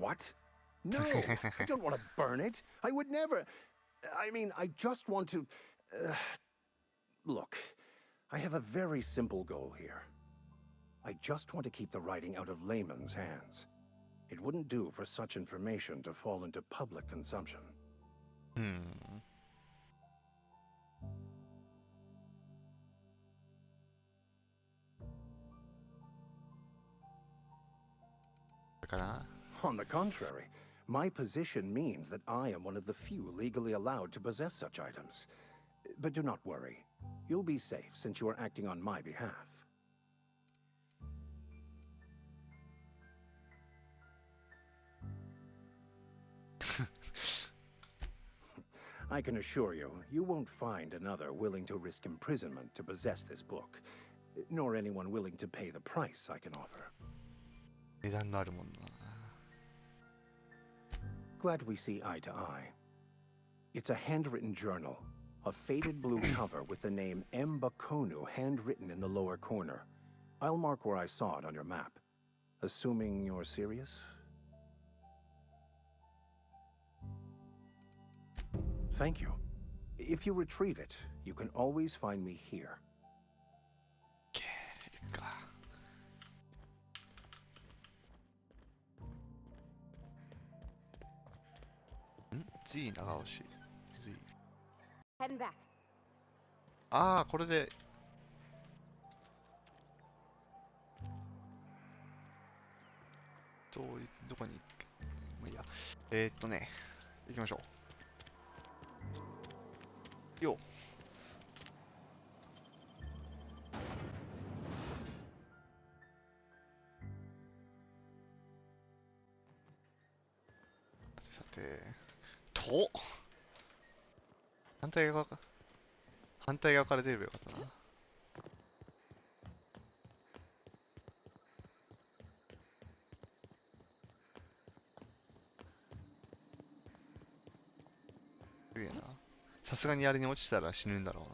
What? No, I don't want to burn it. I would never. I mean, I just want to. Look, I have a very simple goal here. I just want to keep the writing out of layman's hands. It wouldn't do for such information to fall into public consumption. On the contrary, my position means that I am one of the few legally allowed to possess such items. But do not worry. You'll be safe since you are acting on my behalf. I can assure you, you won't find another willing to risk imprisonment to possess this book, nor anyone willing to pay the price I can offer. Glad we see eye to eye. It's a handwritten journal, a faded blue cover with the name M. Bakonu handwritten in the lower corner. I'll mark where I saw it on your map. Assuming you're serious? Thank you. If you retrieve it, you can always find me here. Z 長押し Z Heading back. ああこれでどこに行くまあいいや行きましょうよさて反対側から出ればよかったな。すげえな。さすがにあれに落ちたら死ぬんだろうな。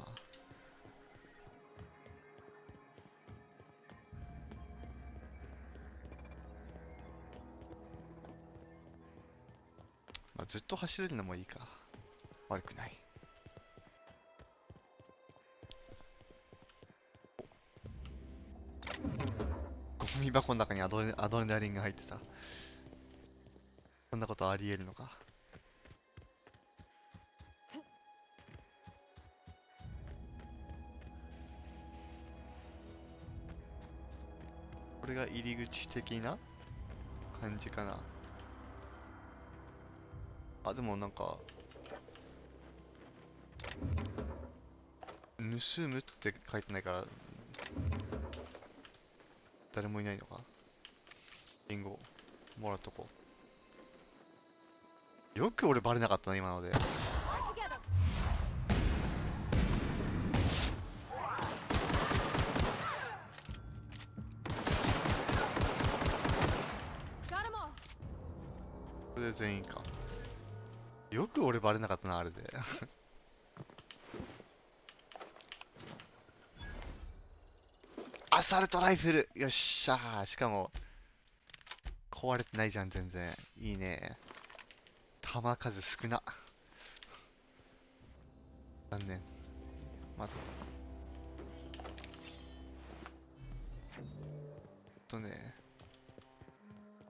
まあ、ずっと走れるのもいいか。悪くない。ゴミ箱の中にアドレナリンが入ってた。そんなことありえるのか。これが入り口的な感じかな。あ、でもなんか盗むって書いてないから誰もいないのか。リンゴもらっとこう。よく俺バレなかったな今ので。これで全員か。よく俺バレなかったなあれで。アサルトライフル、よっしゃー。しかも壊れてないじゃん全然。いいね。弾数少な。残念。まず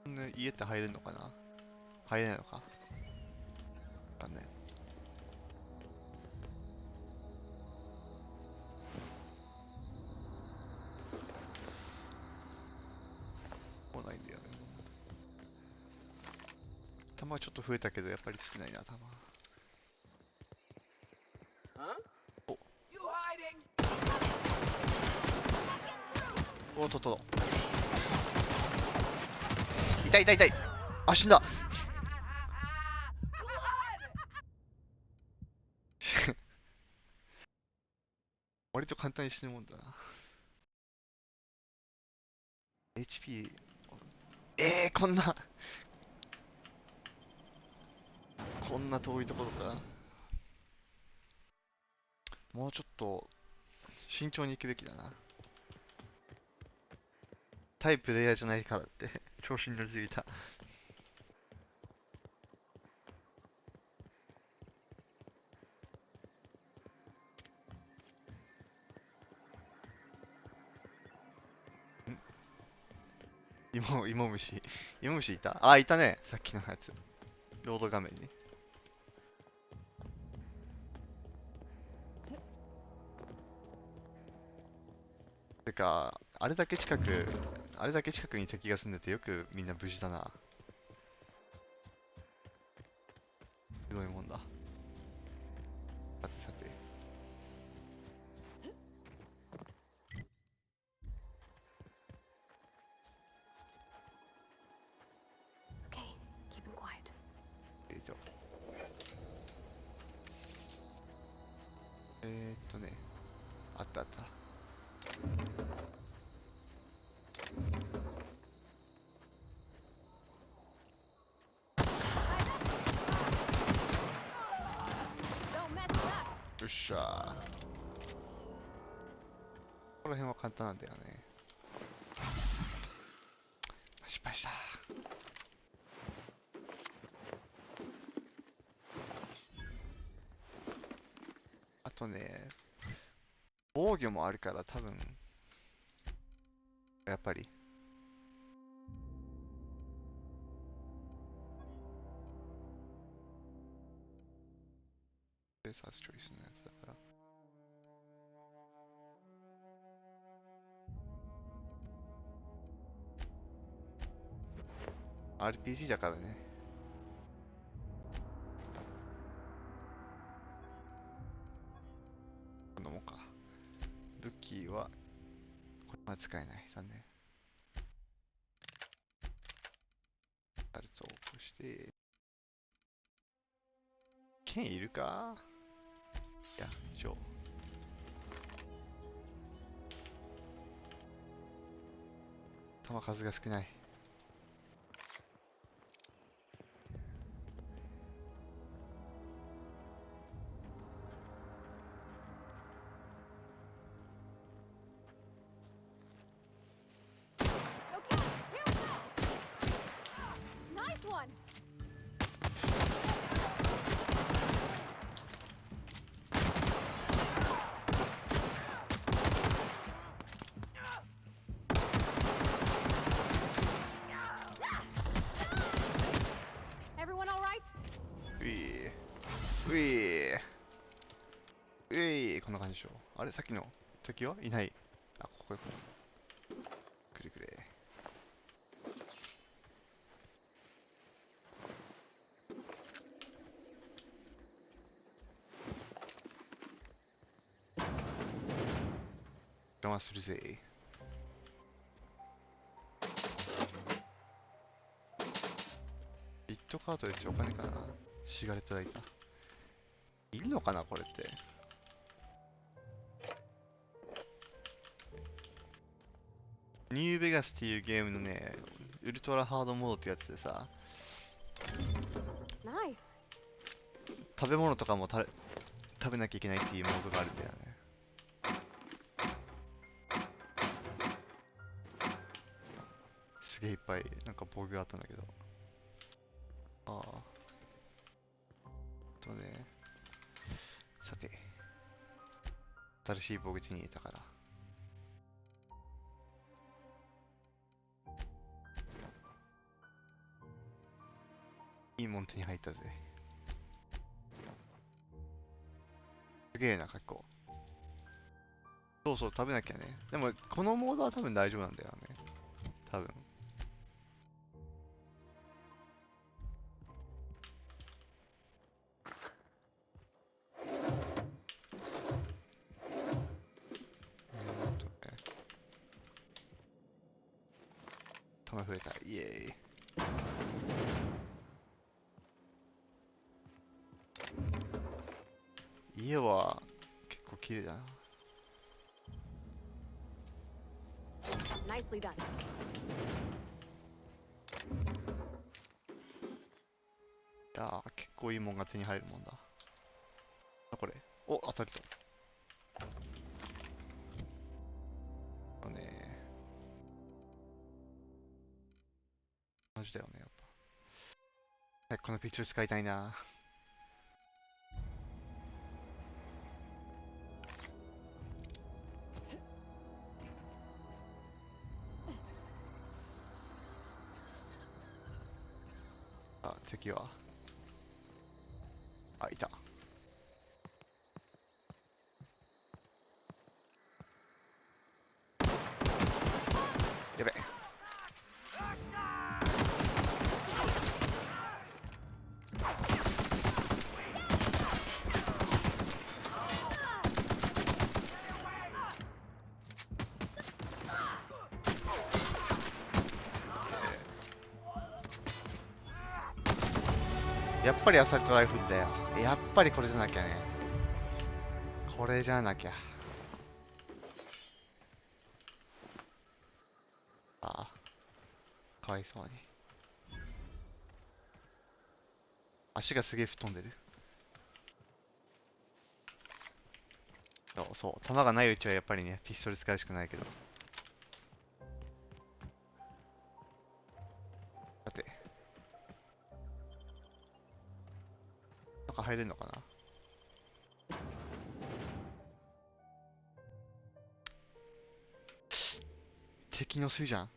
ね、家って入れるのかな。入れないのか。残念。来ないんだよね。弾ちょっと増えたけどやっぱり少ないな弾。おっとっと。痛い痛い痛い。あ、死んだ。割と簡単に死ぬもんだな。HP。こんなこんな遠いところか。もうちょっと慎重に行くべきだな。対プレイヤーじゃないからって調子に乗りすぎた。芋虫いた。あ、いたね。さっきのやつ。ロード画面に。てか、あれだけ近くに敵が住んでてよくみんな無事だな。すごいもんだ。さてさて。あったあった。よっしゃー。この辺は簡単なんだよね。失敗した。あとね、防御もあるから多分やっぱりベーサーズチョイスのやつだから。RPG だからね。こんなもんか。武器はこれは使えない。残念。あるとこうして剣いるか。いや、一応弾数が少ない。こんな感じでしょ。あれさっきの敵はいない。あ、ここくれくれ。我慢するぜ。ビットカートレッジお金かな。シガレットライターいるのかなこれって。ニューベガスっていうゲームのね、ウルトラハードモードってやつでさ、Nice. 食べ物とかも食べなきゃいけないっていうモードがあるんだよね。すげえいっぱいなんか防具があったんだけど。ああ。ね。さて。新しい防具手に入れたから。いいもん手に入ったぜ。すげえな、格好。そうそう、食べなきゃね。でも、このモードは多分大丈夫なんだよね。多分。弾増えた。イエーイ。家は結構綺麗だな。Nicely done. いやー、結構いいもんが手に入るもんだ。これ。お、当たりと。マジだよね、やっぱ。このピッチを使いたいな。あ、敵は。あ、いた。やべ。やっぱりアサルトライフルだよ。やっぱりこれじゃなきゃね。これじゃなきゃ。ああ。かわいそうに。足がすげえ吹っ飛んでる。そう、弾がないうちはやっぱりね、ピストル使うしかないけど。さて。中入れるのかな。敵の巣じゃん。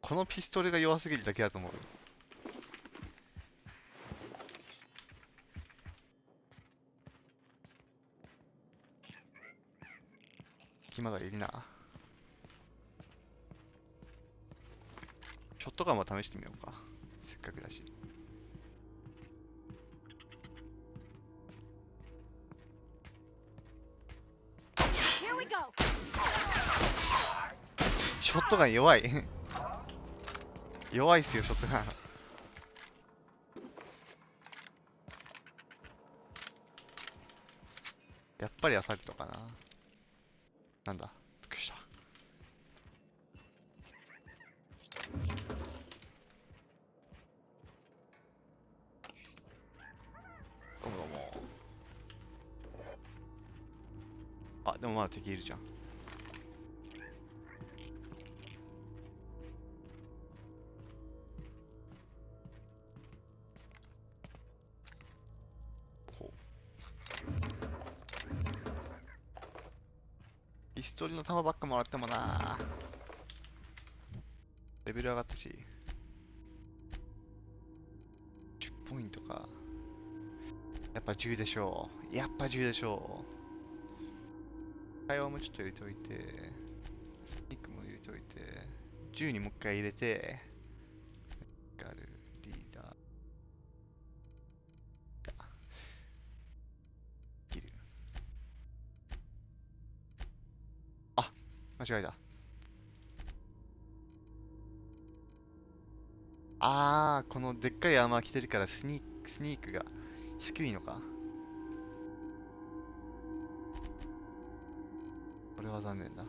このピストルが弱すぎるだけだと思う。まだいるな。ショットガンも試してみようか。せっかくだし。ショットガン弱い。弱いっすよ、ショットガン。やっぱりアサルトかな。なんだ、びっくりした。どうもどうも。あ、でもまだ敵いるじゃん。ピストルの弾ばっかもらってもな。レベル上がったし。10ポインか。やっぱ銃でしょう。やっぱ銃でしょう。会話もちょっと入れておいて、スニークも入れておいて、銃にもう一回入れて、ガル、リーダー、キル。あ、間違えた。このでっかいアーマー着てるからスニークが低いのか。これは残念だ。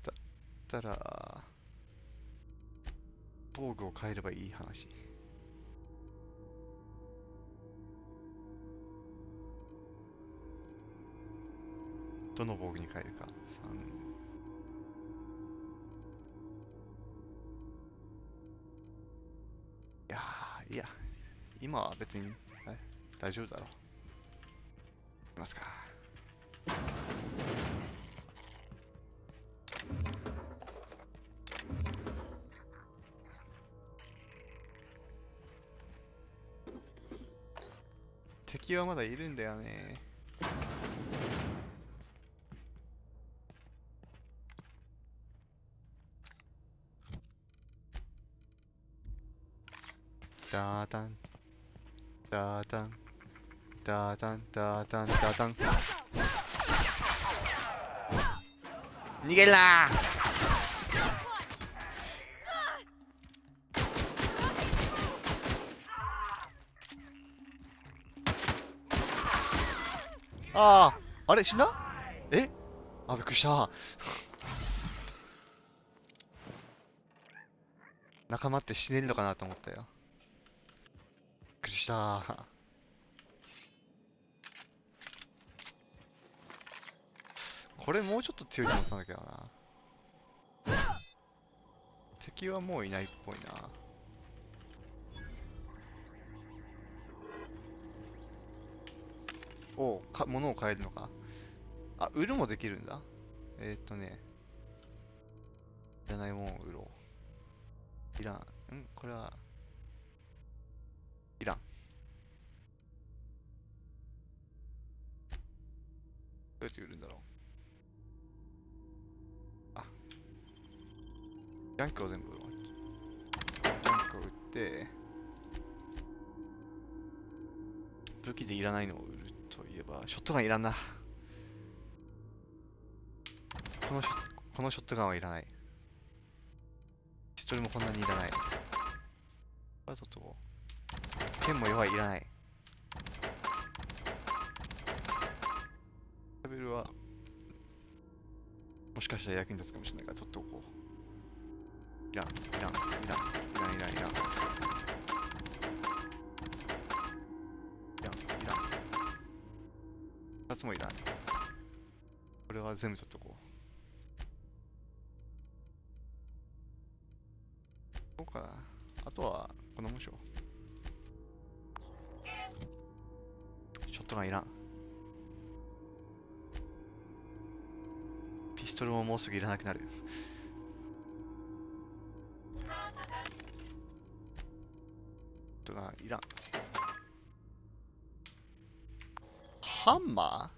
だったら、防具を変えればいい話。どの防具に変えるか。いや、今は別に、大丈夫だろう。いきますか。敵はまだいるんだよね。ダータンダータンダータンダータンダータン。逃げるなー。あれ死んだ？びっくりした。仲間って死ねるのかなと思ったよ。びっくりした。これもうちょっと強いと思ったんだけどな。敵はもういないっぽいな。物を変えるのか。売るもできるんだ。いらないもんを売ろう。いらん。これは、いらん。どうやって売るんだろう。ジャンクを全部売ろう。ジャンクを売って、武器でいらないのを売るといえば、ショットガンいらんな。このショットガンはいらない。ピストルもこんなにいらない。これはちょっと、剣も弱い、いらない。レベルは、もしかしたら役に立つかもしれないから取っておこう。いらん。2つもいらん。これは全部取っとこう。どうかな。あとは、このもんしょ。ショットガンいらん。ピストルももうすぐいらなくなる。ショットガンいらん。ハンマ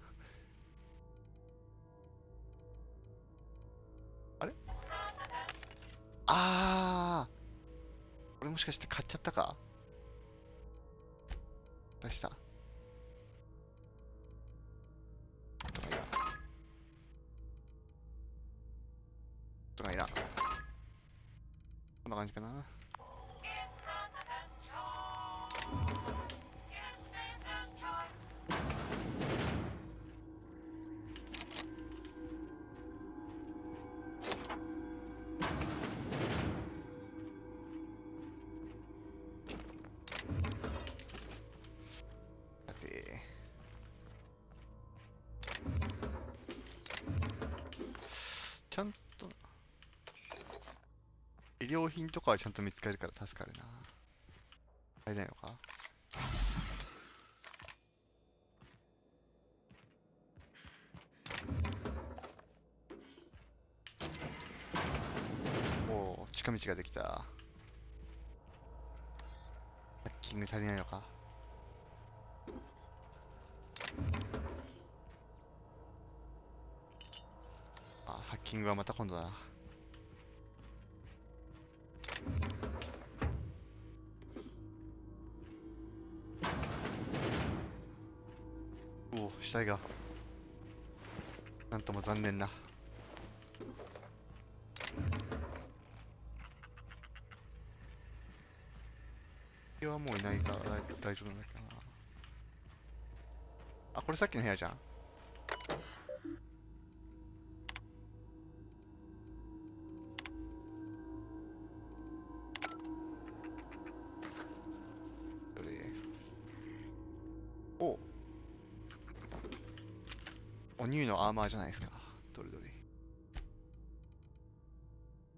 ー？あれ？これもしかして買っちゃったか？出した。とかいらん。こんな感じかな。ちゃんと医療品とかはちゃんと見つかるから助かるな。入れないのか。近道ができた。ハッキング足りないのか。あ、ハッキングはまた今度だな。おお、死体が。なんとも残念な。敵はもういないから大丈夫なんだけどな。あ、これさっきの部屋じゃん。どれ？おニューのアーマーじゃないですか。どれどれ。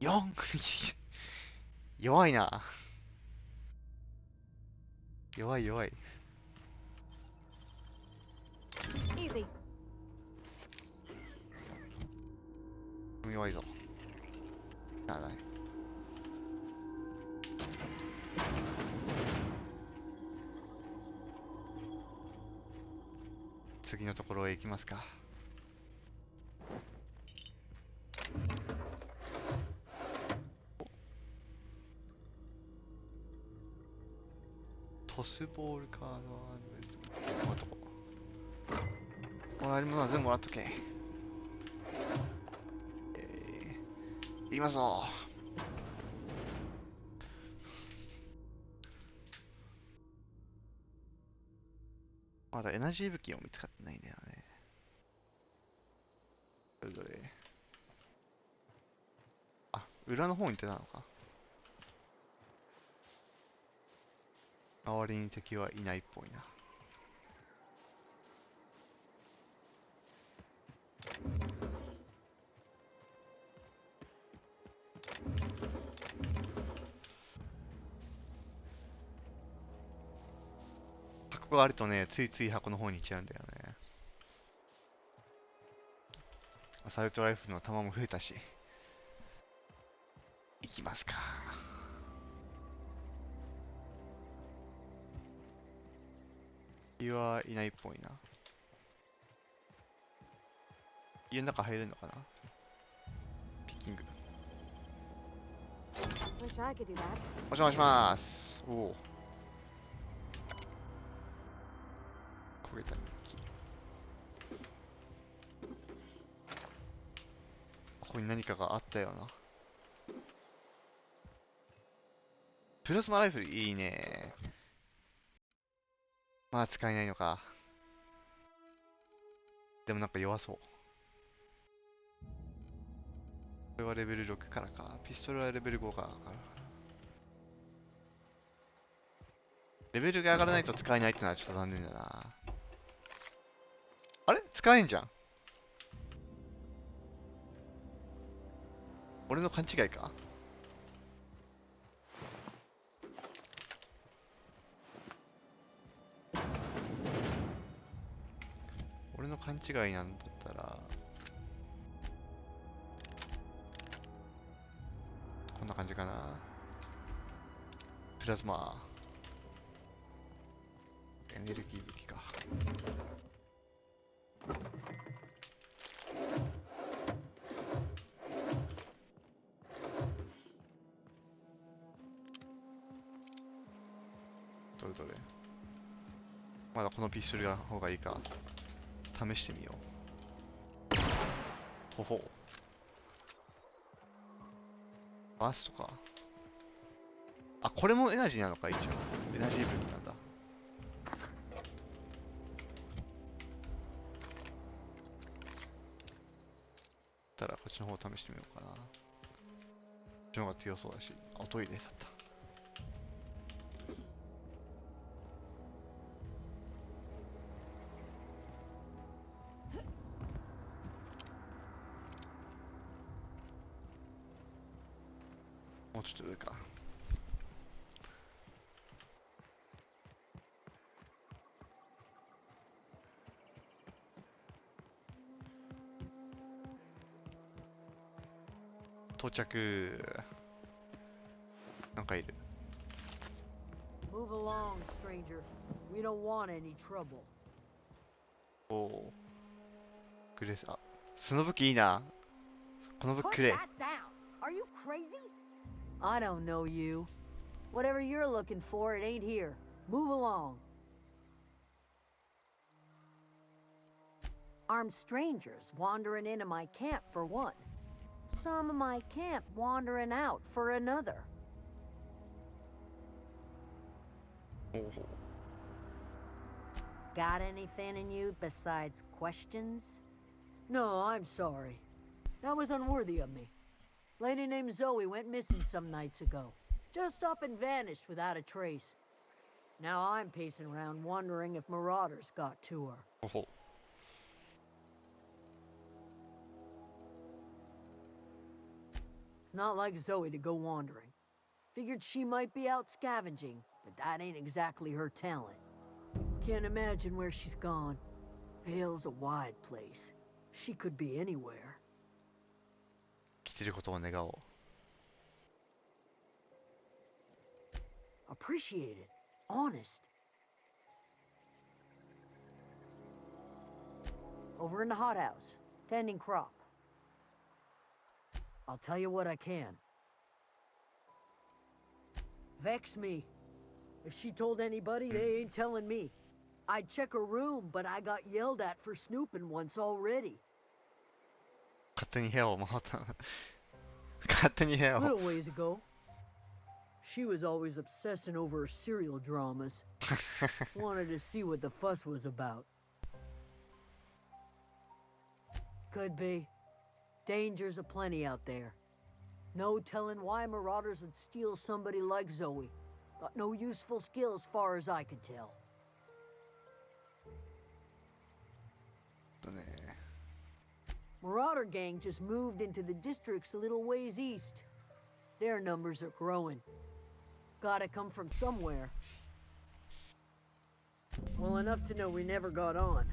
4 弱いな。弱い弱い。Easy. 弱いぞ。ならない。次のところへ行きますか。トスボールカードはこのとこ。もらえるものは全部もらっとけ。行きますぞ。まだエナジー武器を見つかってないんだよね。どれどれ。あ、裏の方に出たのか。周りに敵はいないっぽいな。箱があるとね、ついつい箱の方に行っちゃうんだよね。アサルトライフルの弾も増えたし。行きますか。敵はいないっぽいな。家の中入れるのかな。ピッキング。Wish I could do that. お邪魔します。おお。焦げた日記。ここに何かがあったよな。プラズマライフルいいね。まだ使えないのか。でもなんか弱そう。これはレベル6からか。ピストルはレベル5からか。レベルが上がらないと使えないってのはちょっと残念だな。あれ使えんじゃん。俺の勘違いか。俺の勘違いなんだったらこんな感じかな。プラズマエネルギー武器か。どれどれ。まだこのピストルが方がいいか試してみよう。ほほ。バーストか。あ、これもエナジーなのか。一応エナジー武器なんだ。たらこっちの方試してみようかな。こっちの方が強そうだし。あ、おトイレだった。もうちょっと上か。到着。かいる。 Move along, stranger. We don't want any trouble. おお。グレス、あ、その武器いいな。この武器 Put くれ。 that down. Are you crazy? I don't know you. Whatever you're looking for, it ain't here. Move along. Armed strangers wandering into my camp for one. Some of my camp wandering out for another. おお。 Got anything in you besides questions? No, I'm sorry. That was unworthy of me. Lady named Zoe went missing some nights ago. Just up and vanished without a trace. Now I'm pacing around wondering if marauders got to her. おほ。 It's not like Zoe to go wandering. Figured she might be out scavenging, but that ain't exactly her talent. Can't imagine where she's gone. Vale's a wide place. She could be anywhere. 来てることを願おう。 Appreciate it. Honest. Over in the hothouse, tending crop. I'll tell you what I can. Vex me. If she told anybody, they ain't telling me. I'd check her room, but I got yelled at for snooping once already. 勝手に部屋を回った。勝手に部屋を。 Little ways ago. She was always obsessing over her serial dramas. Wanted to see what the fuss was about. Could be. Dangers aplenty out there. No telling why marauders would steal somebody like Zoe. Got no useful skill as far as I could tell. だね。 Marauder gang just moved into the districts a little ways east. Their numbers are growing. Gotta come from somewhere. Well enough to know we never got on.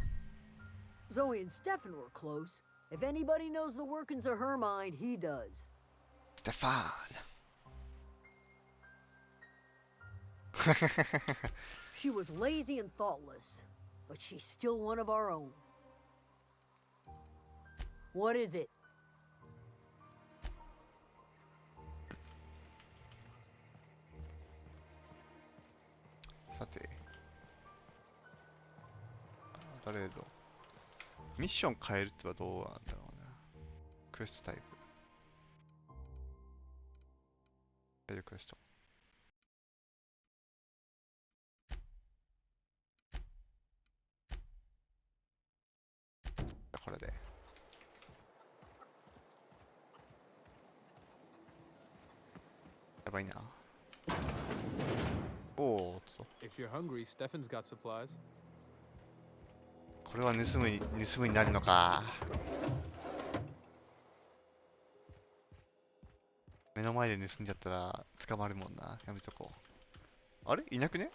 Zoe and Stefan were close. If anybody knows the workings of her mind, he does. ステファーン。 She was lazy and thoughtless, but she's still one of our own. What is it? さて。誰だ。ミッション変えるってはどうなんだろうな。クエストタイプ。変えるクエスト。これで。やばいな。おーっと。 If you're hungry, Stefan's got supplies. これは盗むになるのか。目の前で盗んじゃったら捕まるもんな。やめとこう。あれいなくね？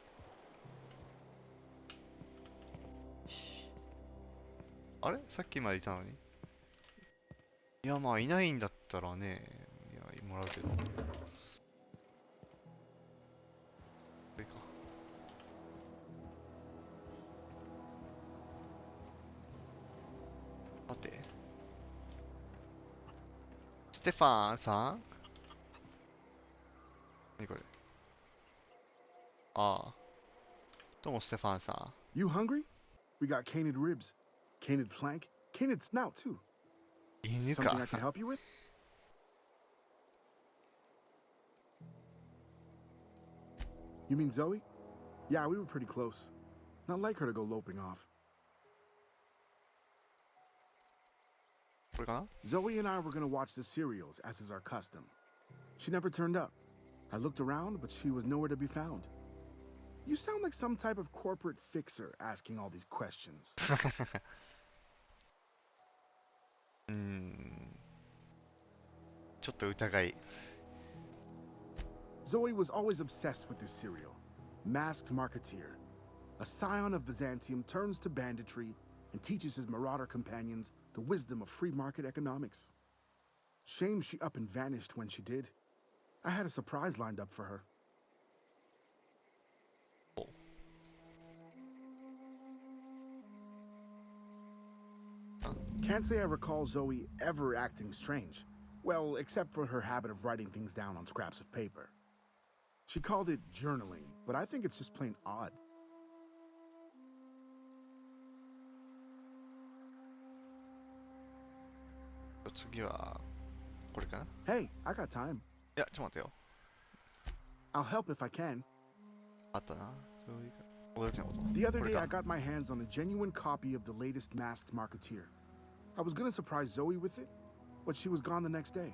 あれさっきまでいたのに。いやまあいないんだったらね、いやもらうけど。これか。待て。ステファンさん？何これ？ああ。どうもステファンさん。You hungry? We got canid ribs, canid flank, canid snout too. 犬 Something か。 I can help you with? You mean Zoe? Yeah, we were pretty close. Not like her to go loping off. これかな？ Zoe and I were gonna watch the serials, as is our custom. She never turned up. I looked around, but she was nowhere to be found. You sound like some type of corporate fixer asking all these questions. ちょっと疑い。 Zoe was always obsessed with this serial. Masked Marketeer. A scion of Byzantium turns to banditry and teaches his marauder companions the wisdom of free market economics. Shame she up and vanished when she did. I had a surprise lined up for her. Can't say I recall Zoe ever acting strange. Well, except for her habit of writing things down on scraps of paper. She called it journaling, but I think it's just plain odd. 次はこれかな。 Hey, I got time. いや、ちょっと待ってよ。 I'll help if I can. あったな。そういう驚きなこと。 The other これ day, か I got my hands on a genuine copy of the latest Masked Marketeer. I was gonna surprise Zoe with it, but she was gone the next day.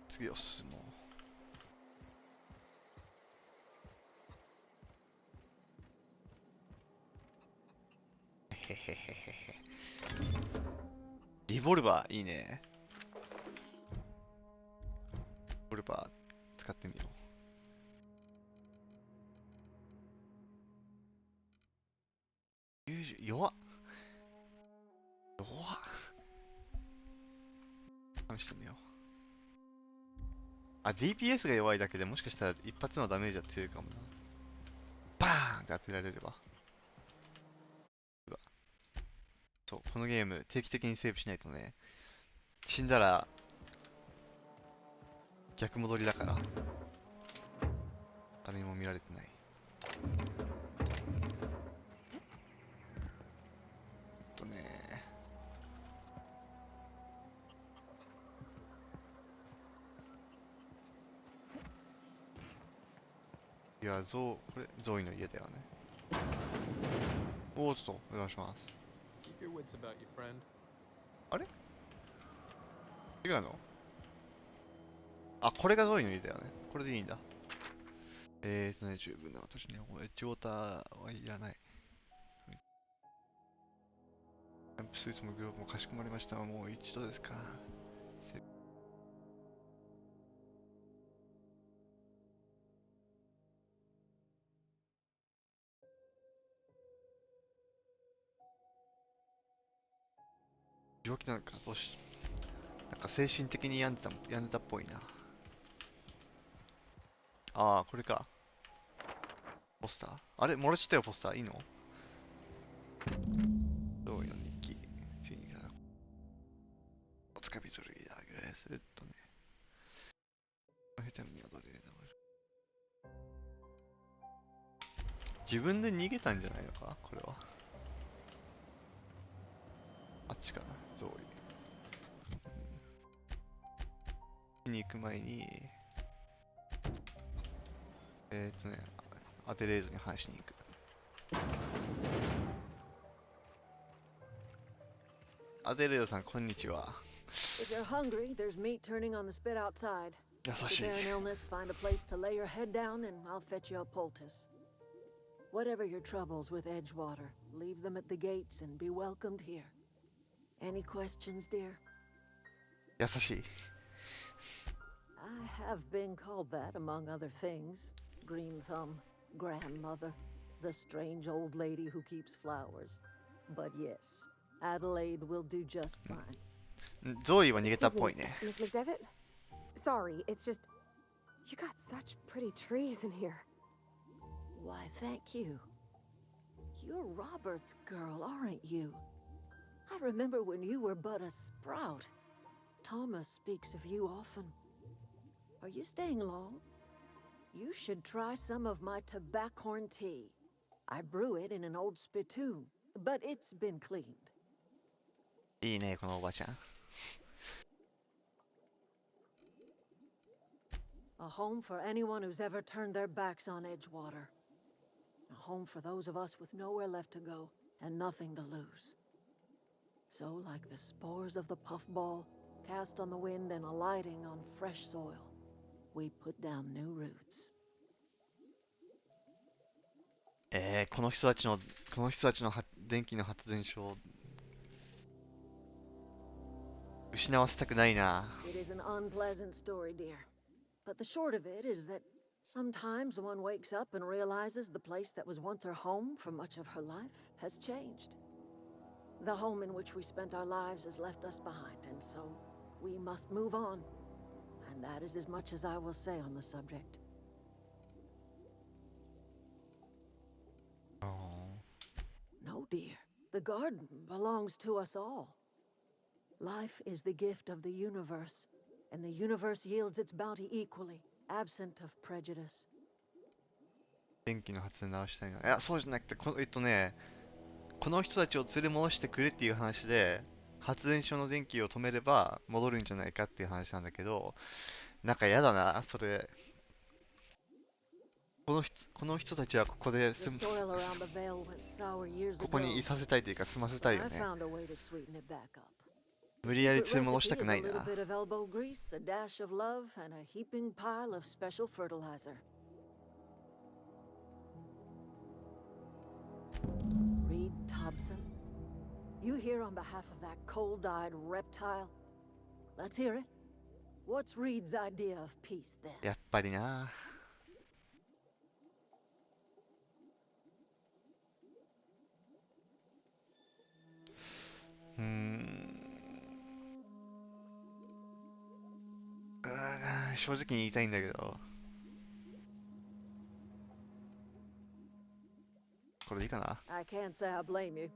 次を進もう。へへへへへ。リボルバーいいね。リボルバー使ってみよう。90弱っ。弱っ。試してみよう。あ、DPS が弱いだけでもしかしたら一発のダメージは強いかもな。バーンって当てられれば。うわ。そう、このゲーム定期的にセーブしないとね、死んだら逆戻りだから、誰にも見られてない。いや、これ、ゾーイの家だよね。おー、ちょっと、お願いします。あれ違うの？あ、これがゾーイの家だよね。これでいいんだ。十分な私にはエッジウォーターはいらない。キャンプスーツもグローブもかしこまりました。もう一度ですか。病気なのか、なんか精神的に病んでたっぽいな。ああ、これか。ポスターあれ漏れちゃったよ、ポスター。いいの？どういうの日記。ついにから。おつかびとるいだぐらいするとね。自分で逃げたんじゃないのかこれは。あっちかな、ゾーイ。に行く前に、アデレードに話しに行く。アデレードさん、こんにちは。If you're hungry, there's meat turning on the spit outside. 優しい。 If you're in illness, find a place to lay your head down and I'll fetch you a poultice. Whatever your troubles with Edgewater, leave them at the gates and be welcomed here. Any questions, dear? 優しい。I have been called that, among other things. Green Thumb, grandmother, the strange old lady who keeps flowers. But yes, Adelaide will do just fine. ゾーイは逃げたっぽいね。Miss McDevitt? Sorry, it's just you got such pretty trees in here. Why, thank you. You're Robert's girl, aren't you? I remember when you were but a sprout. Thomas speaks of you often. Are you staying long? You should try some of my tobaccorn tea. I brew it in an old spittoon, but it's been cleaned. いいね、このおばちゃん。A home for anyone who's ever turned their backs on Edgewater. A home for those of us with nowhere left to go and nothing to lose. So, like the spores of the puffball, cast on the wind and alighting on fresh soil, we put down new roots. この人たちの電気の発電所を失わせたくないな。It is an unpleasant story, dear. But the short of it is that sometimes one wakes up and realizes the place that was once her home for much of her life has changed. The home in which we spent our lives has left us behind, and so we must move on. And that is as much as I will say on the subject. dear. The garden belongs to us all. Life is the gift of the universe, and the universe yields its bounty equally, absent of prejudice. 電気の発電直したいな。いや、そうじゃなくて、この人たちを連れ戻してくれっていう話で、発電所の電気を止めれば戻るんじゃないかっていう話なんだけど、なんかやだな、それ。この人たちはここでここにいさせたいというか住ませたいよね。無理やり連れ戻したくないな。Reed Thompson, you here on behalf of that cold-eyed reptile? Let's hear it. What's Reed's idea of peace then? やっぱりな。正直に言いたいんだけど、これでいいかな。I can't say I blame you.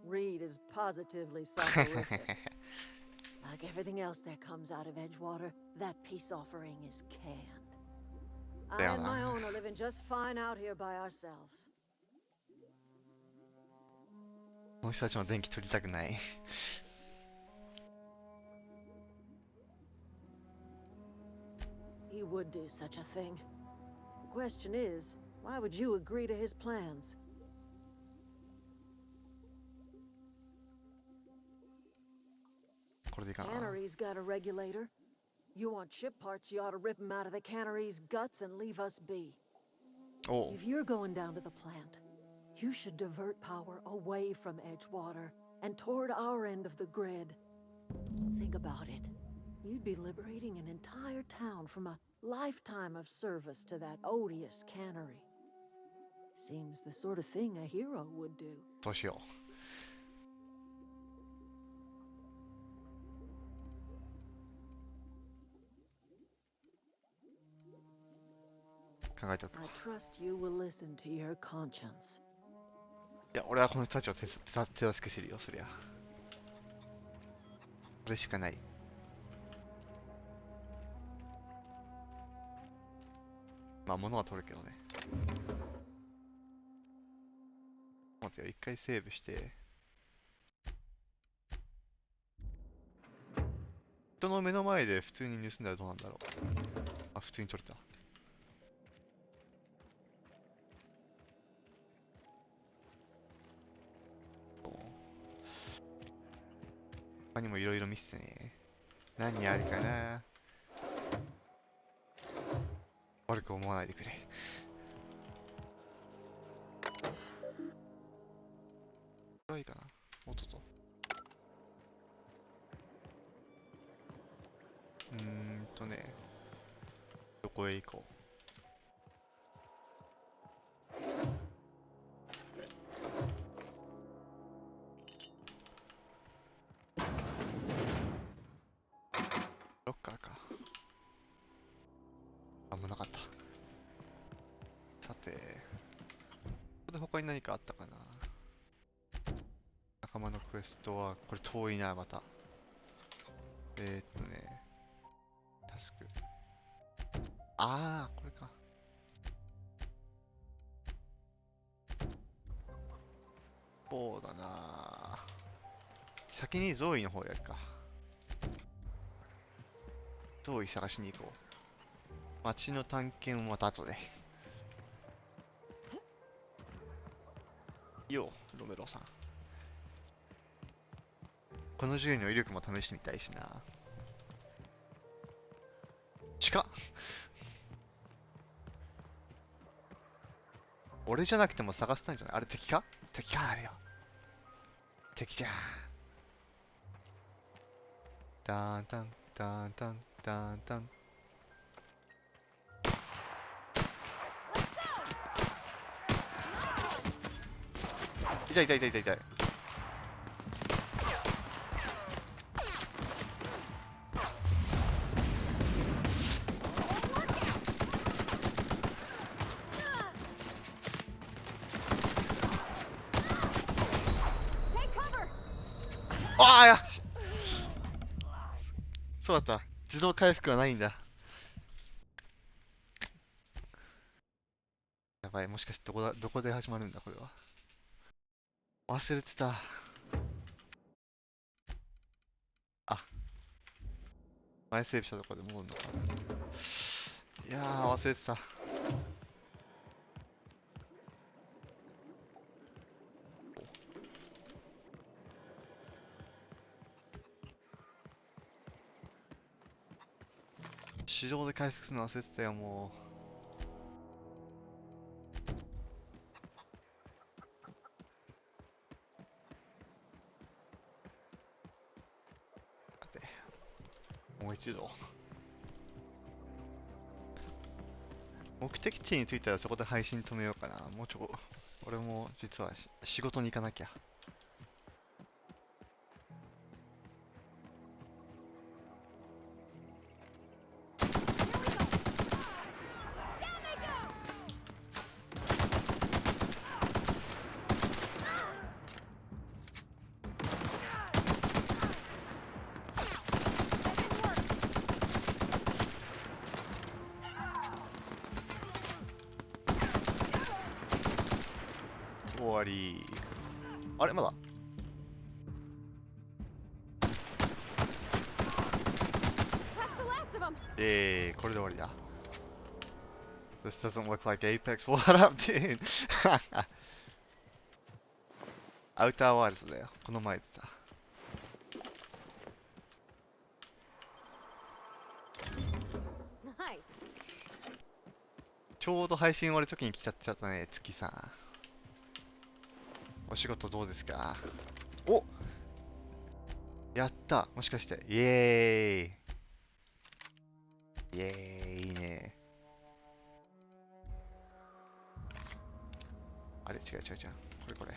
Reed is positively soporific. Like everything else that comes out of Edgewater, that peace offering is canned. I and my own are living just fine out here by ourselves. この人たちの電気取りたくない。He would do such a thing. The question is, why would you agree to his plans? Cannery's got a regulator. You want chip parts, you ought to rip them out of the cannery's guts and leave us be. Oh. If you're going down to the plant, you should divert power away from Edgewater and toward our end of the grid. Think about it. You'd be liberating an entire town from a lifetime of service to that odious cannery. Seems the sort of thing a hero would do. どうしよう。考えておく。I trust you will listen to your conscience. いや、俺はこの人たちを手助けするよ、そりゃ。これしかない。まあ、物は取るけどね。待ってよ、一回セーブして。人の目の前で普通に盗んだらどうなんだろう。あ、普通に取れた。他にもいろいろ見せてね。何あるかな。悪く思わないでくれ。これはいいかな。おっとっと。どこへ行こう。ロッカーか。あんまなかった。さて、ここで他に何かあったかな。仲間のクエストは、これ遠いな、また。タスク。あー、これか。そうだな。先にゾーイの方やるか。ゾーイ探しに行こう。街の探検はまた後で。よう、ロメロさん。この銃の威力も試してみたいしな。近っ。俺じゃなくても探せたんじゃない？あれ敵か？敵かあれよ。敵じゃん。ダンタンダンタンダンタン。痛い痛い痛い痛い痛い。そうだった。自動回復はないんだ。やばい、もしかしてどこで始まるんだ、これは。忘れてた。あ、前セーブしたところで戻るのか。いやー、忘れてた。手動で回復するの忘れてたよ、もう。待て。もう一度。目的地に着いたらそこで配信止めようかな。俺も実は仕事に行かなきゃ。終わり。あれまだこれで終わりだ。This doesn't look like Apex. What up, dude? アウターワールドだよ。この前言った。ちょうど配信終わるときに来ちゃったね、月さん。お仕事どうですか？お！やった！もしかして。イエーイ！イエーイ、いいね。あれ違う。これ。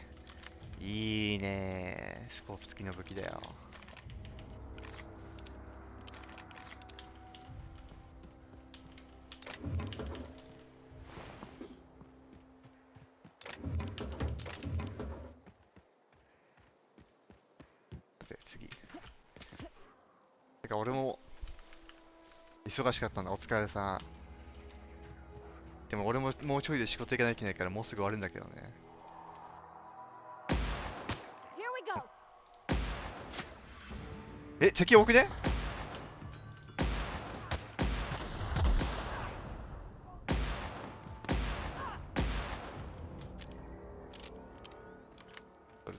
いいね。スコープ付きの武器だよ。次。てか俺も忙しかったんだ。お疲れさん。でも俺ももうちょいで仕事行かなきゃいけないからもうすぐ終わるんだけどね。え、敵多くね？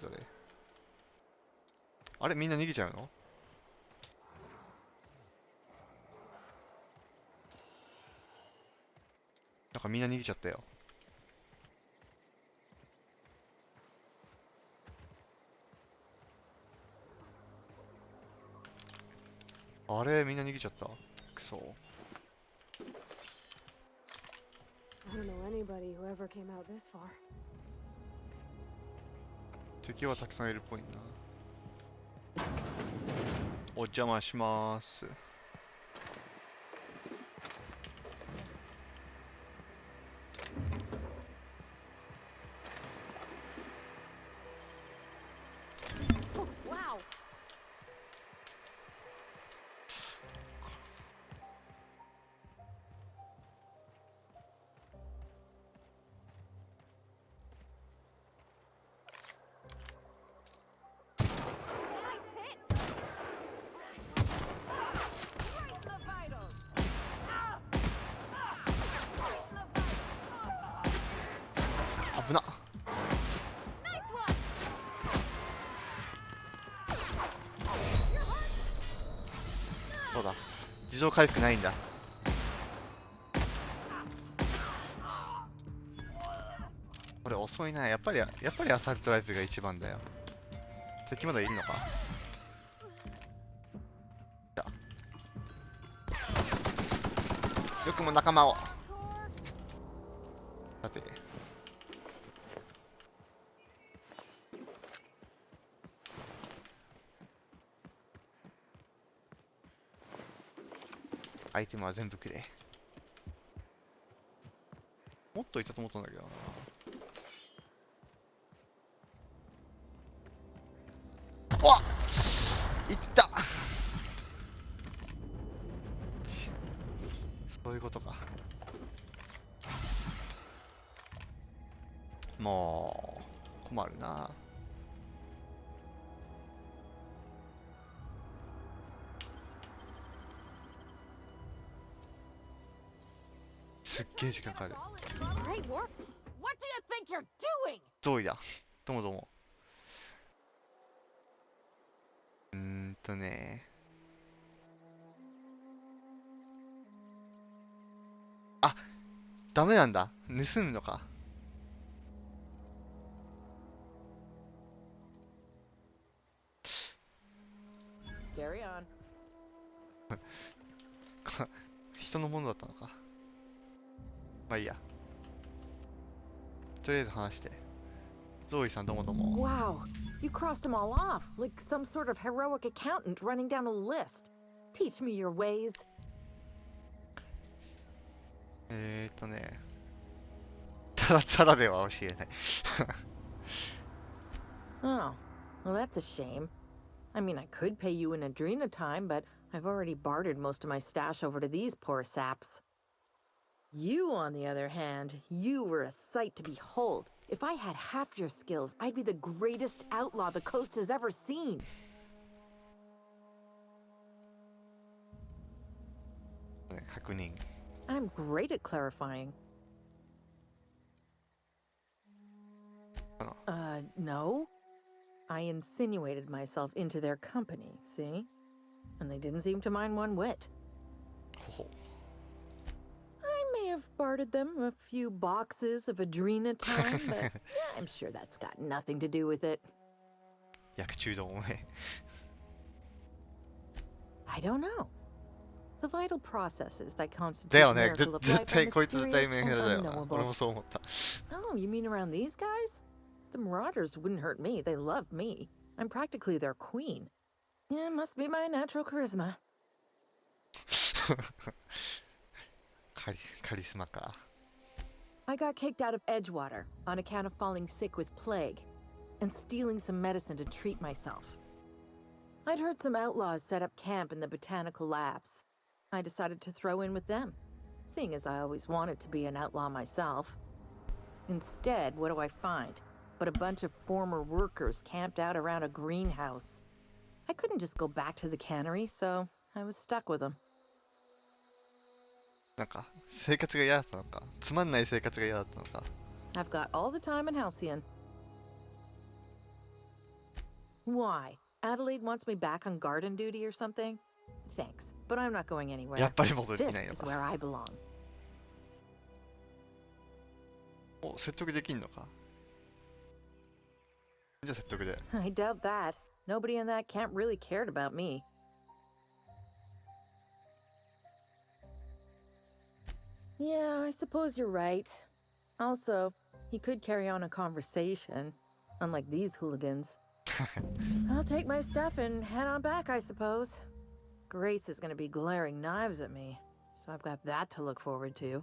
どれあれみんな逃げちゃうの？なんかみんな逃げちゃったよ。あれみんな逃げちゃった。くそ。敵はたくさんいるっぽいな。お邪魔します。危なっ。そうだ、自動回復ないんだ。これ遅いな。やっぱりアサルトライフルが一番だよ。敵まだいるのか。じゃあよくも仲間を。さてアイテムは全部くれ。もっといたと思ったんだけどな。わっ！いった！いうことか。もう困るな。すっげえ時間かかる。ゾイだ。どうもどうも。ね。あ、ダメなんだ。盗むのか。Carry on. 人のものだったのか。まあいいや。とりあえず話して。ゾーイさんどうもどうも。Wow, you crossed them all off, like some sort of heroic accountant running down a list. Teach me your ways. ね。ただでは教えない。Oh, well that's a shame. I mean, I could pay you in Adrena time, but I've already bartered most of my stash over to these poor saps. You, on the other hand, you were a sight to behold. If I had half your skills, I'd be the greatest outlaw the coast has ever seen. I'm great at clarifying. No. I insinuated myself into their company, see? And they didn't seem to mind one whit. I may have bartered them a few boxes of Adrena time, but I'm sure that's got nothing to do with it. I don't know. The vital processes that constitute a miracle of life are mysterious and unknowable. Oh, you mean around these guys? The Marauders wouldn't hurt me. They love me. I'm practically their queen. Yeah, must be my natural charisma. カリスマか。I got kicked out of Edgewater on account of falling sick with plague and stealing some medicine to treat myself. I'd heard some outlaws set up camp in the botanical labs. I decided to throw in with them, seeing as I always wanted to be an outlaw myself. Instead, what do I find? But a bunch of former workers camped out around a greenhouse. I couldn't just go back to the cannery, so I was stuck with them. なんか生活が嫌だったのか、つまんない生活が嫌だったのか。I've got all the time in Halcyon. Why? Adelaide wants me back on garden duty or something? Thanks, but I'm not going anywhere. やっぱり戻りきないの This is か。where I belong. お、説得できんのか。じゃあ説得で。I doubt that. Nobody in that camp really cared about me. Yeah, I suppose you're right. Also, he could carry on a conversation, unlike these hooligans. I'll take my stuff and head on back, I suppose. Grace is gonna be glaring knives at me, so I've got that to look forward to.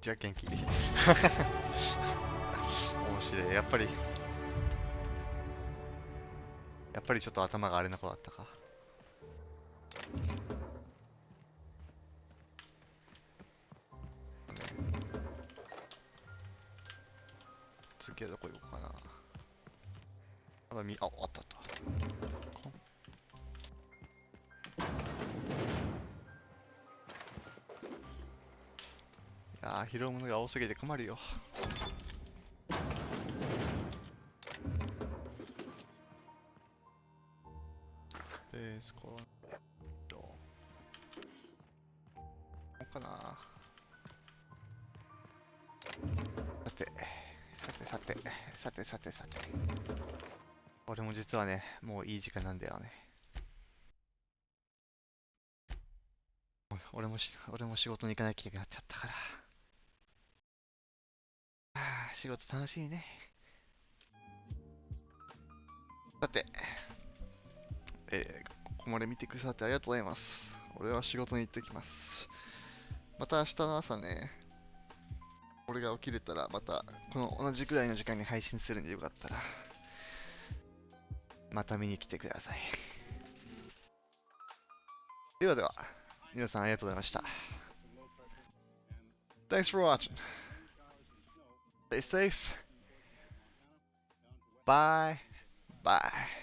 じゃあ元気。面白い。やっぱりちょっと頭があれな子だったか。次はどこ行こうかな。まだあったあった。いやー、拾うものが多すぎて困るよ。こうかな。さて。俺も実はね、もういい時間なんだよね。俺も仕事に行かなきゃいけなくなっちゃったから。仕事楽しいね。さて、ここまで見てくださってありがとうございます。俺は仕事に行ってきます。また明日の朝ね、俺が起きれたらまたこの同じくらいの時間に配信するんでよかったらまた見に来てください。ではでは、皆さんありがとうございました。Thanks for watching. Stay safe. Bye. Bye.